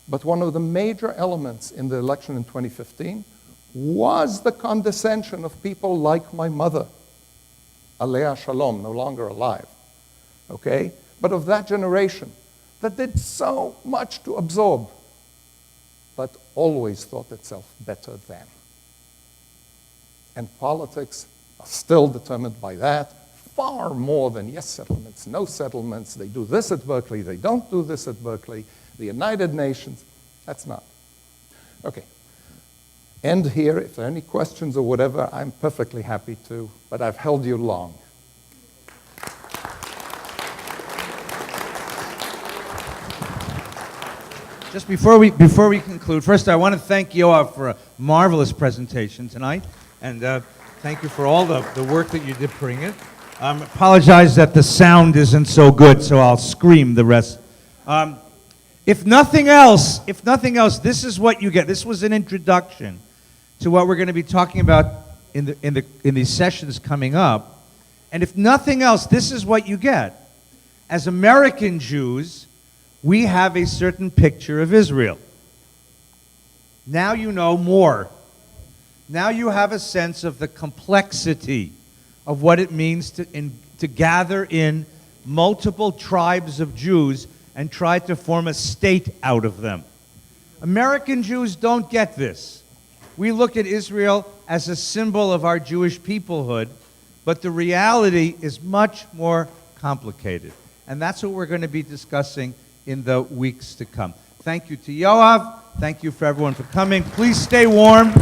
but one of the major elements in the election in 2015 was the condescension of people like my mother, Alea Shalom, no longer alive, okay? But of that generation that did so much to absorb, but always thought itself better than. And politics are still determined by that, far more than yes settlements, no settlements, they do this at Berkeley, they don't do this at Berkeley, the United Nations, that's not. Okay. End here. If there are any questions or whatever, I'm perfectly happy to, but I've held you long. Just before we conclude, first I want to thank Yoav for a marvelous presentation tonight, and thank you for all the work that you did bring it. Apologize that the sound isn't so good, so I'll scream the rest. If nothing else, this is what you get. This was an introduction to what we're going to be talking about in these sessions coming up. And if nothing else, this is what you get. As American Jews, we have a certain picture of Israel. Now you know more. Now you have a sense of the complexity of what it means to gather in multiple tribes of Jews and try to form a state out of them. American Jews don't get this. We look at Israel as a symbol of our Jewish peoplehood, but the reality is much more complicated. And that's what we're going to be discussing in the weeks to come. Thank you to Yoav. Thank you for everyone for coming. Please stay warm.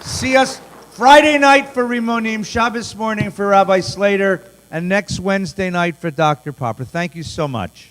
See us Friday night for Rimonim, Shabbos morning for Rabbi Slater, and next Wednesday night for Dr. Popper. Thank you so much.